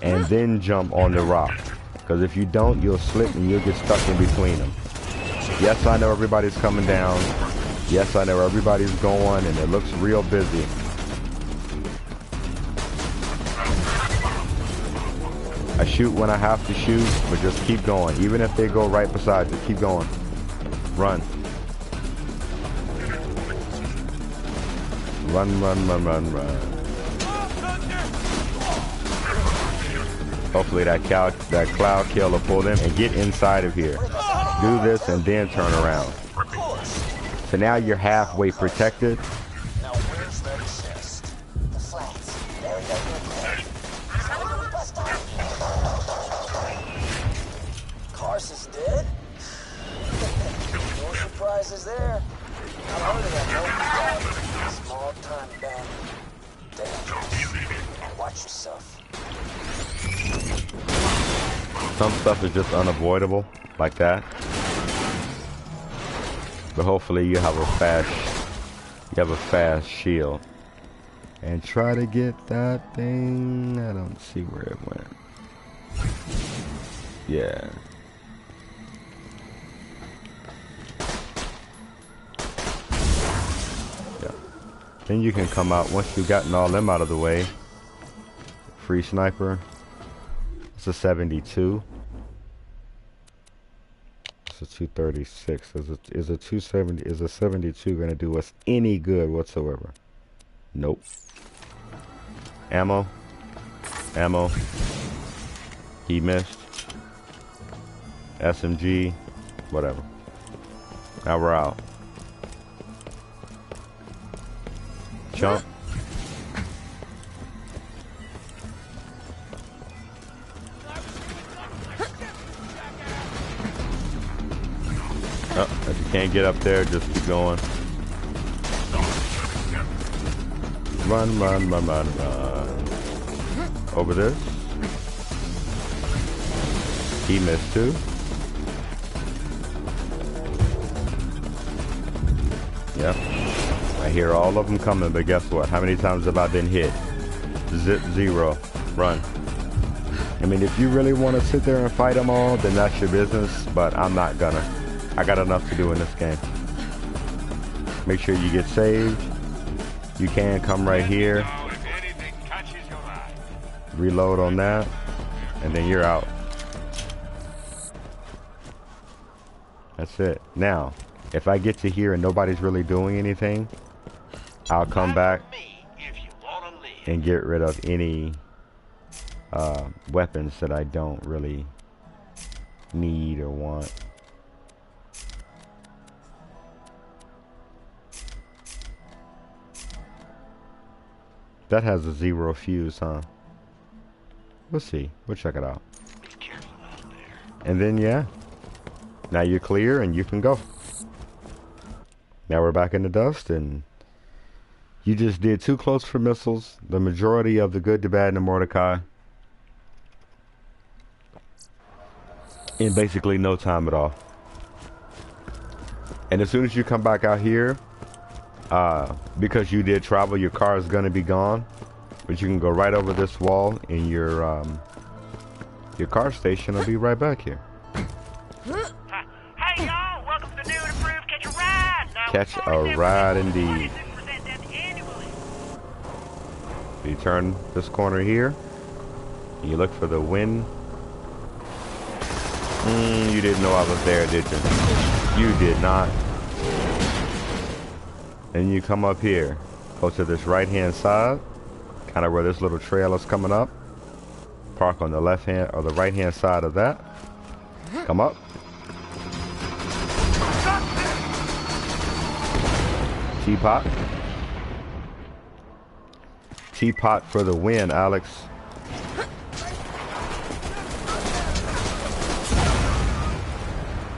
and then jump on the rock. Because if you don't, you'll slip and you'll get stuck in between them. Yes, I know everybody's coming down. Yes, I know everybody's going and it looks real busy. I shoot when I have to shoot, but just keep going. Even if they go right beside you, keep going. Run. Run, run, run, run, run. Hopefully that cloud kill will pull them and get inside of here. Do this and then turn around. So now you're halfway protected. Now where's that chest? The flats. There we go. Carson's dead? No surprises there. I've heard of that guy. Small time band. Dangerous. Watch yourself. Some stuff is just unavoidable, like that. But hopefully you have a fast shield. And try to get that thing. I don't see where it went. Yeah. Then you can come out once you've gotten all them out of the way. Free sniper. It's a 72. It's a 236. Is a 270? Is a 72 gonna do us any good whatsoever? Nope. Ammo. Ammo. He missed. SMG. Whatever. Now we're out. Jump. Oh, if you can't get up there, just keep going. Run, run, run, run, run. Over this. He missed too. Yep. I hear all of them coming, but guess what? How many times have I been hit? Zero. Run. I mean, if you really want to sit there and fight them all, then that's your business, but I'm not gonna. I got enough to do in this game. Make sure you get saved. You can come right here. Reload on that, and then you're out. That's it. Now, if I get to here and nobody's really doing anything, I'll come back and get rid of any weapons that I don't really need or want. That has a 0 fuse, huh? We'll see. We'll check it out. And then, yeah. Now you're clear and you can go. Now we're back in the dust, and you just did 2 close for missiles. The majority of the good, the bad, and the Mordecai. In basically no time at all. And as soon as you come back out here, because you did travel, your car is going to be gone. But you can go right over this wall, and your car station will be right back here. Hey y'all, welcome to the new and improved Catch a Ride. Now, Catch a ride indeed. You turn this corner here, and you look for the wind. You didn't know I was there, did you? You did not. Then you come up here, go to this right-hand side, kind of where this little trail is coming up. Park on the left-hand or the right-hand side of that. Come up. Teapot. Teapot for the win, Alex.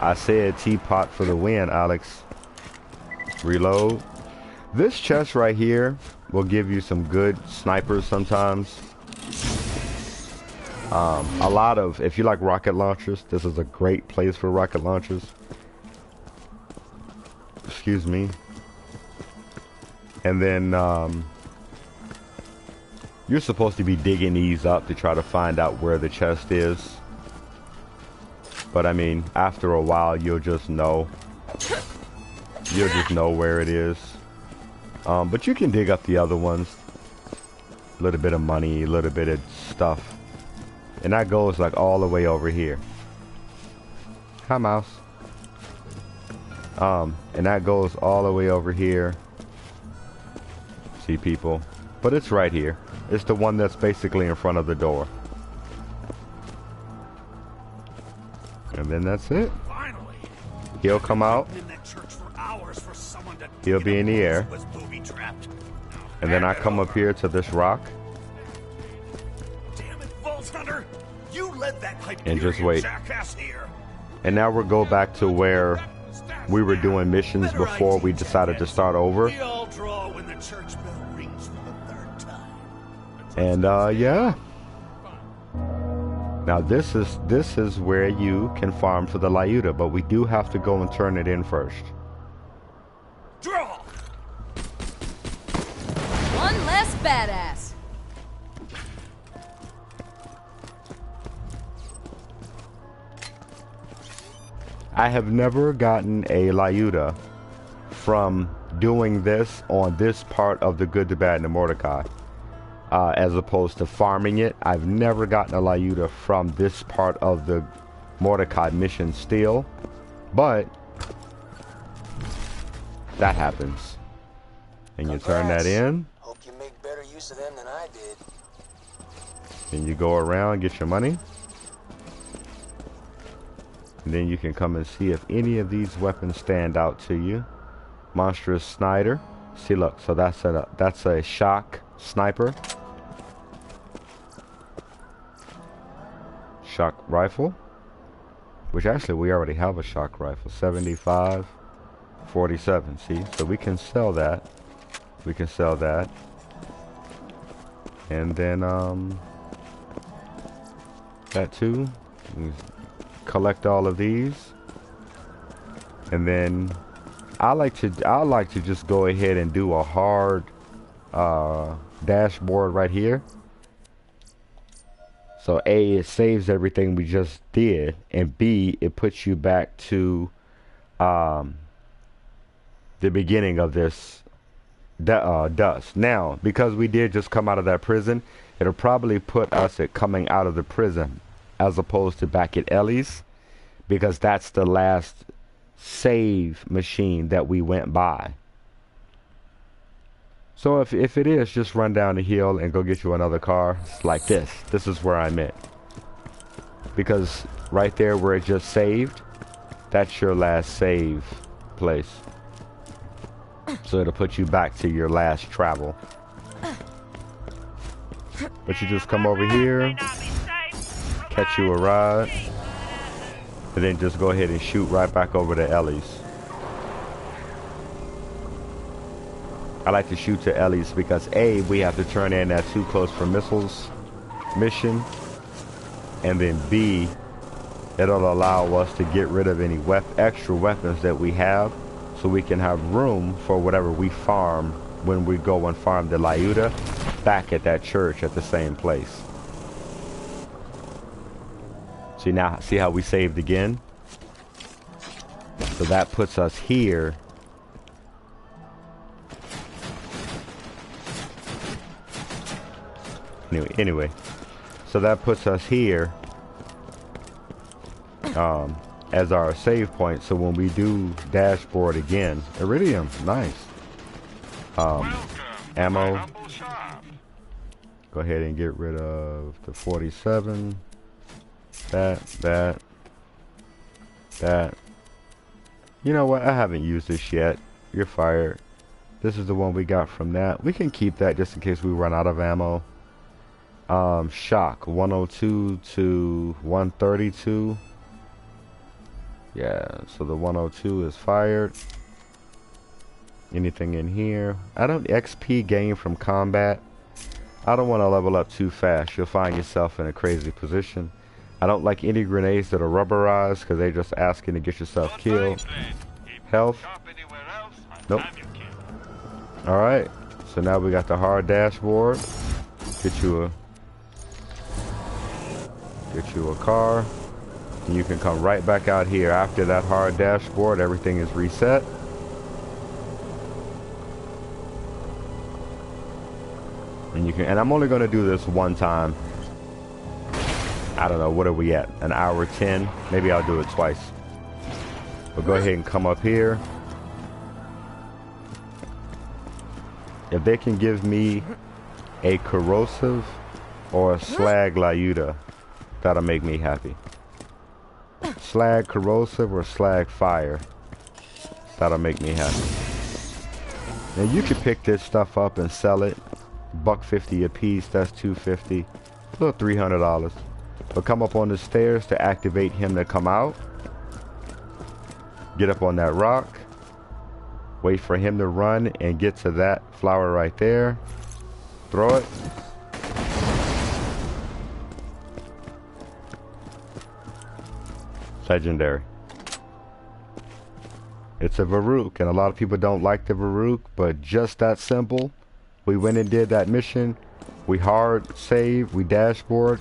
I said teapot for the win, Alex. Reload. This chest right here will give you some good snipers sometimes. A lot of, if you like rocket launchers, this is a great place for rocket launchers. Excuse me. And then you're supposed to be digging these up to try to find out where the chest is. But I mean, after a while, you'll just know. You'll just know where it is. But you can dig up the other ones. A little bit of money, a little bit of stuff. And that goes like all the way over here. Hi, mouse. And that goes all the way over here. See, people? But it's right here. It's the one that's basically in front of the door. And then that's it. Finally. He'll come out. He'll be in the air. And then I come up here to this rock. Damn it, Vault Hunter! You led that and just wait. Jackass here. And now we'll go back to where we were doing missions before we decided to start over. We all draw when the church bell rings for the third time. And yeah. Now this is where you can farm for the Lyuta, but we do have to go and turn it in first. Draw. One less badass. I have never gotten a Lyuta from doing this on this part of the Good, the Bad, and the Mordecai. As opposed to farming it. I've never gotten a Lyuta from this part of the Mordecai mission still. But that happens. And you turn that in. Hope you make better use of them than I did. Then you go around, get your money. And then you can come and see if any of these weapons stand out to you. Monstrous Sniper. See, look, so that's a shock sniper. Shock rifle. Which actually we already have a shock rifle. 75, 47. See, so we can sell that. We can sell that. And then that too. Collect all of these, and then I like to just go ahead and do a hard dashboard right here. So A, it saves everything we just did, and B, it puts you back to the beginning of this dust. Now, because we did just come out of that prison, it'll probably put us at coming out of the prison as opposed to back at Ellie's, because that's the last save machine that we went by. So if it is, just run down the hill and go get you another car like this. This is where I'm at. Because right there where it just saved, that's your last save place. So it'll put you back to your last travel. But you just come over here, catch you a ride, and then just go ahead and shoot right back over to Ellie's. I like to shoot to Ellie's because A, we have to turn in that too close for missiles mission, and then B, it'll allow us to get rid of any extra weapons that we have, so we can have room for whatever we farm when we go and farm the Lyuta back at that church at the same place. See now, see how we saved again? So that puts us here. Anyway, so that puts us here as our save point. So when we do dashboard again, Iridium, nice. Ammo. Go ahead and get rid of the 47. That. You know what? I haven't used this yet. You're fired. This is the one we got from that. We can keep that just in case we run out of ammo. Shock 102 to 132. Yeah, so the 102 is fired. Anything in here? I don't XP gain from combat. I don't want to level up too fast. You'll find yourself in a crazy position. I don't like any grenades that are rubberized because they're just asking to get yourself killed. Health. Nope. Alright, so now we got the hard dashboard. Get you a car. And you can come right back out here after that hard dashboard. Everything is reset. And you can, and I'm only going to do this one time. I don't know, what are we at? An hour 10? Maybe I'll do it twice. We'll go ahead and come up here. If they can give me a corrosive or a slag Lyuda, that'll make me happy. Slag corrosive or slag fire, that'll make me happy. Now you can pick this stuff up and sell it. $1.50 a piece, that's $2.50. A little $300. But come up on the stairs to activate him to come out. Get up on that rock. Wait for him to run and get to that flower right there. Throw it. Legendary. It's a Varrook, and a lot of people don't like the Varrook, but just that simple. We went and did that mission. We hard saved. We dashboard.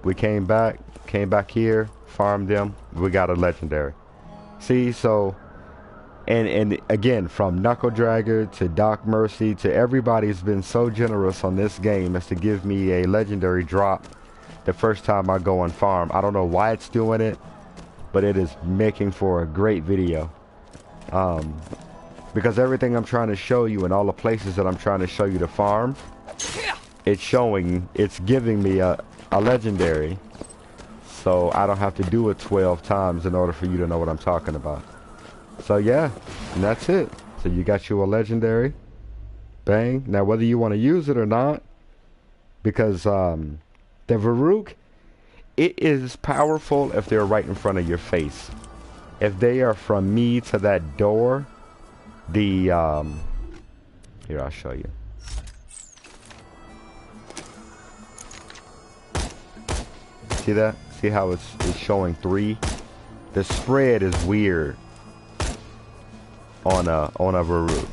We came back here, farmed them. We got a legendary. See, so, and again, from Knuckle Dragger to Doc Mercy to everybody's been so generous on this game as to give me a legendary drop the first time I go and farm. I don't know why it's doing it, but it is making for a great video. Because everything I'm trying to show you and all the places that I'm trying to show you to farm, it's giving me a legendary. So I don't have to do it 12 times in order for you to know what I'm talking about. So yeah, and that's it. So you got you a legendary. Bang. Now whether you want to use it or not, because the Varrook, it is powerful if they're right in front of your face. If they are from me to that door, here I'll show you. See that? See how it's showing 3? The spread is weird on a Varrook.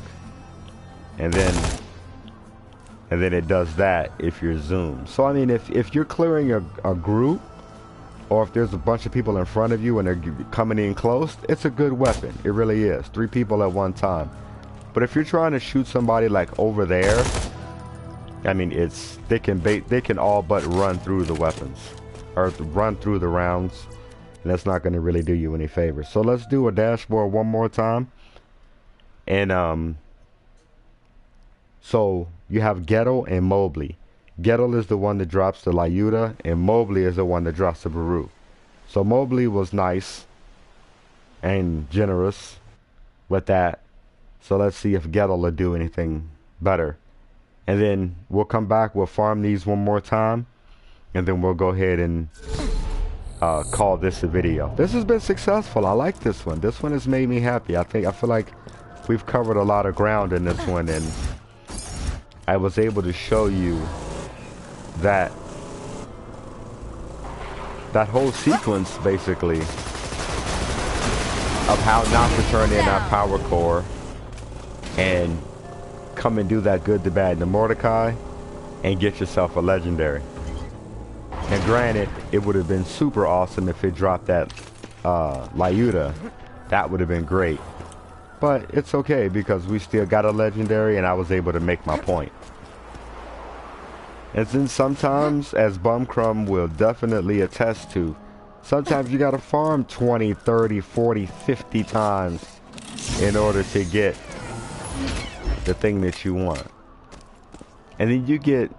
And then it does that if you're zoomed. So I mean, if you're clearing a group, or if there's a bunch of people in front of you and they're coming in close, it's a good weapon. It really is. 3 people at one time. But if you're trying to shoot somebody like over there, I mean, they can all but run through the weapons or run through the rounds, and that's not going to really do you any favors. So let's do a dashboard one more time. And so you have Gettle and Mobley. Gettle is the one that drops the Lyuda, and Mobley is the one that drops the Varrook. So Mobley was nice and generous with that. So let's see if Gettle will do anything better. And then we'll come back, we'll farm these one more time, and then we'll go ahead and call this a video. This has been successful. I like this one. This one has made me happy. I feel like we've covered a lot of ground in this one, and I was able to show you that whole sequence basically of how not to turn in that power core and come and do that good, the bad, and the Mordecai and get yourself a legendary. And granted, it would have been super awesome if it dropped that Lyuda. That would have been great, but it's okay because we still got a legendary and I was able to make my point. And then sometimes, as Bumcrum will definitely attest to, sometimes you gotta farm 20, 30, 40, 50 times in order to get the thing that you want. And then you get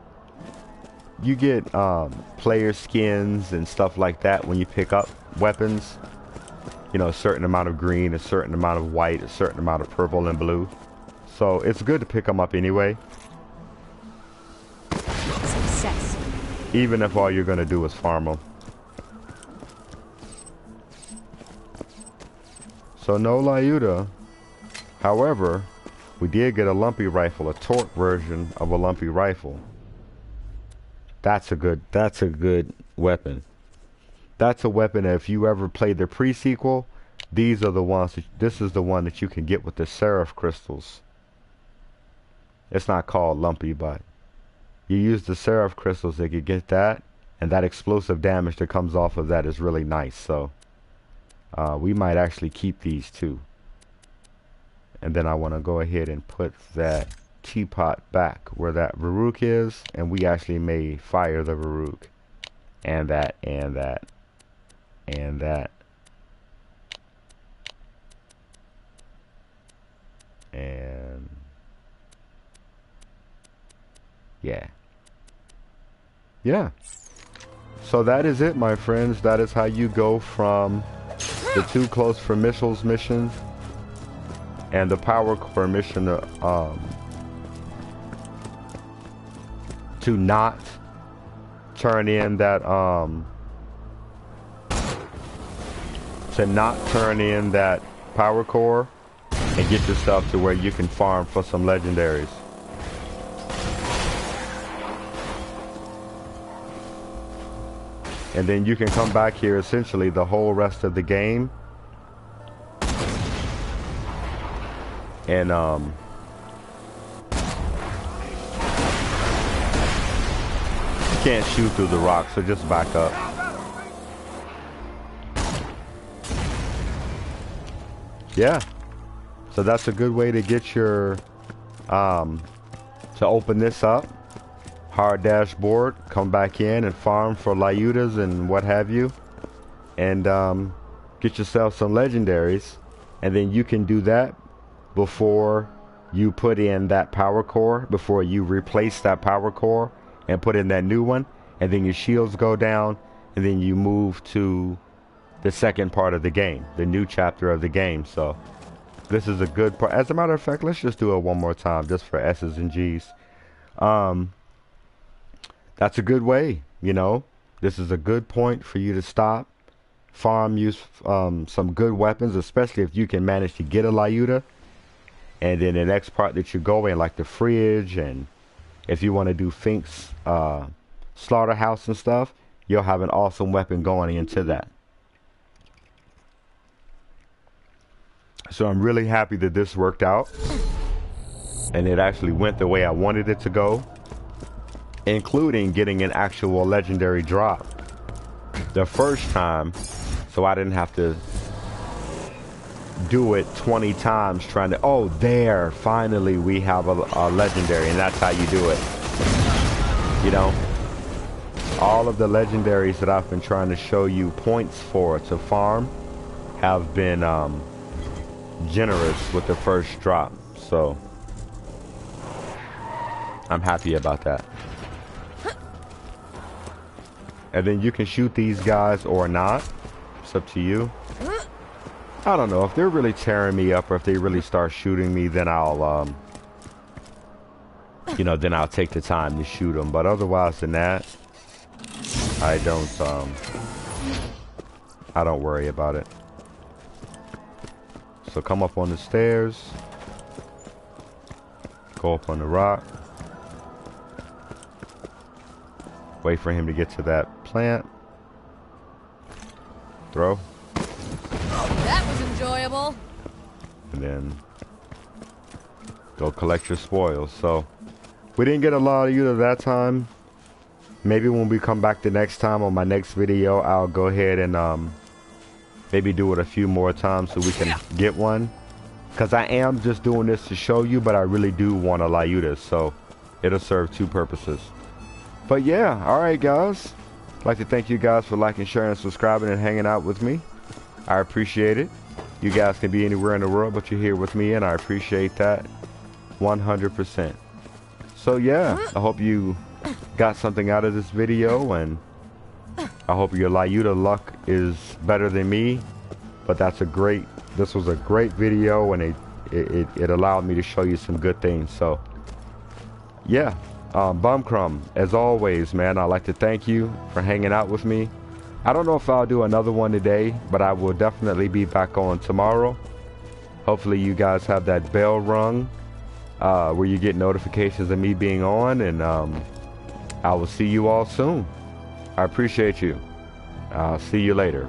player skins and stuff like that when you pick up weapons. You know, a certain amount of green, a certain amount of white, a certain amount of purple and blue. So it's good to pick them up anyway. Success. Even if all you're going to do is farm them. So no Lyuda. However, we did get a lumpy rifle, a torque version of a lumpy rifle. That's a good weapon. That's a weapon that if you ever played the pre-sequel, these are the ones this is the one that you can get with the Seraph crystals. It's not called lumpy, but you use the Seraph crystals that you get that, and that explosive damage that comes off of that is really nice. So we might actually keep these too. And then I want to go ahead and put that teapot back where that Varrook is, and we actually may fire the Varrook. And that, and that, and that. Yeah. Yeah. So that is it, my friends. That is how you go from the Too Close for Missiles mission and the Power Core mission to not turn in that Power Core and get yourself to where you can farm for some legendaries. And then you can come back here essentially the whole rest of the game and you can't shoot through the rocks, so just back up. Yeah, so that's a good way to get your to open this up. Hard dashboard, come back in and farm for Lyutas and what have you, and get yourself some legendaries, and then you can do that before you put in that power core, before you replace that power core and put in that new one, and then your shields go down, and then you move to the second part of the game, the new chapter of the game. So this is a good part. As a matter of fact, let's just do it one more time just for S's and G's. That's a good way, you know. This is a good point for you to stop, farm, use some good weapons, especially if you can manage to get a Lyuta. And then the next part that you go in, like the fridge, and if you want to do Fink's slaughterhouse and stuff, you'll have an awesome weapon going into that. So I'm really happy that this worked out. And it actually went the way I wanted it to go, including getting an actual legendary drop the first time, so I didn't have to do it 20 times trying to, oh, there, finally we have a legendary, and that's how you do it. You know, all of the legendaries that I've been trying to show you points for to farm have been generous with the first drop, so I'm happy about that. And then you can shoot these guys or not. It's up to you. I don't know. If they're really tearing me up or if they really start shooting me, then I'll, you know, then I'll take the time to shoot them. But otherwise than that, I don't worry about it. So come up on the stairs. Go up on the rock. Wait for him to get to that plant. Throw. That was enjoyable. And then go collect your spoils. So we didn't get a lot of you that time. Maybe when we come back the next time on my next video, I'll go ahead and maybe do it a few more times so we can get one. Because I am just doing this to show you, but I really do want a Lyuta, so it'll serve two purposes. But yeah, alright guys. I'd like to thank you guys for liking, sharing, and subscribing and hanging out with me. I appreciate it. You guys can be anywhere in the world, but you're here with me, and I appreciate that 100%. So yeah, I hope you got something out of this video, and I hope your Lyuta luck is better than me. But this was a great video, and it allowed me to show you some good things. So yeah. Bumcrum, as always, man, I'd like to thank you for hanging out with me. I don't know if I'll do another one today, but I will definitely be back on tomorrow. Hopefully you guys have that bell rung where you get notifications of me being on, and I will see you all soon. I appreciate you. I'll see you later.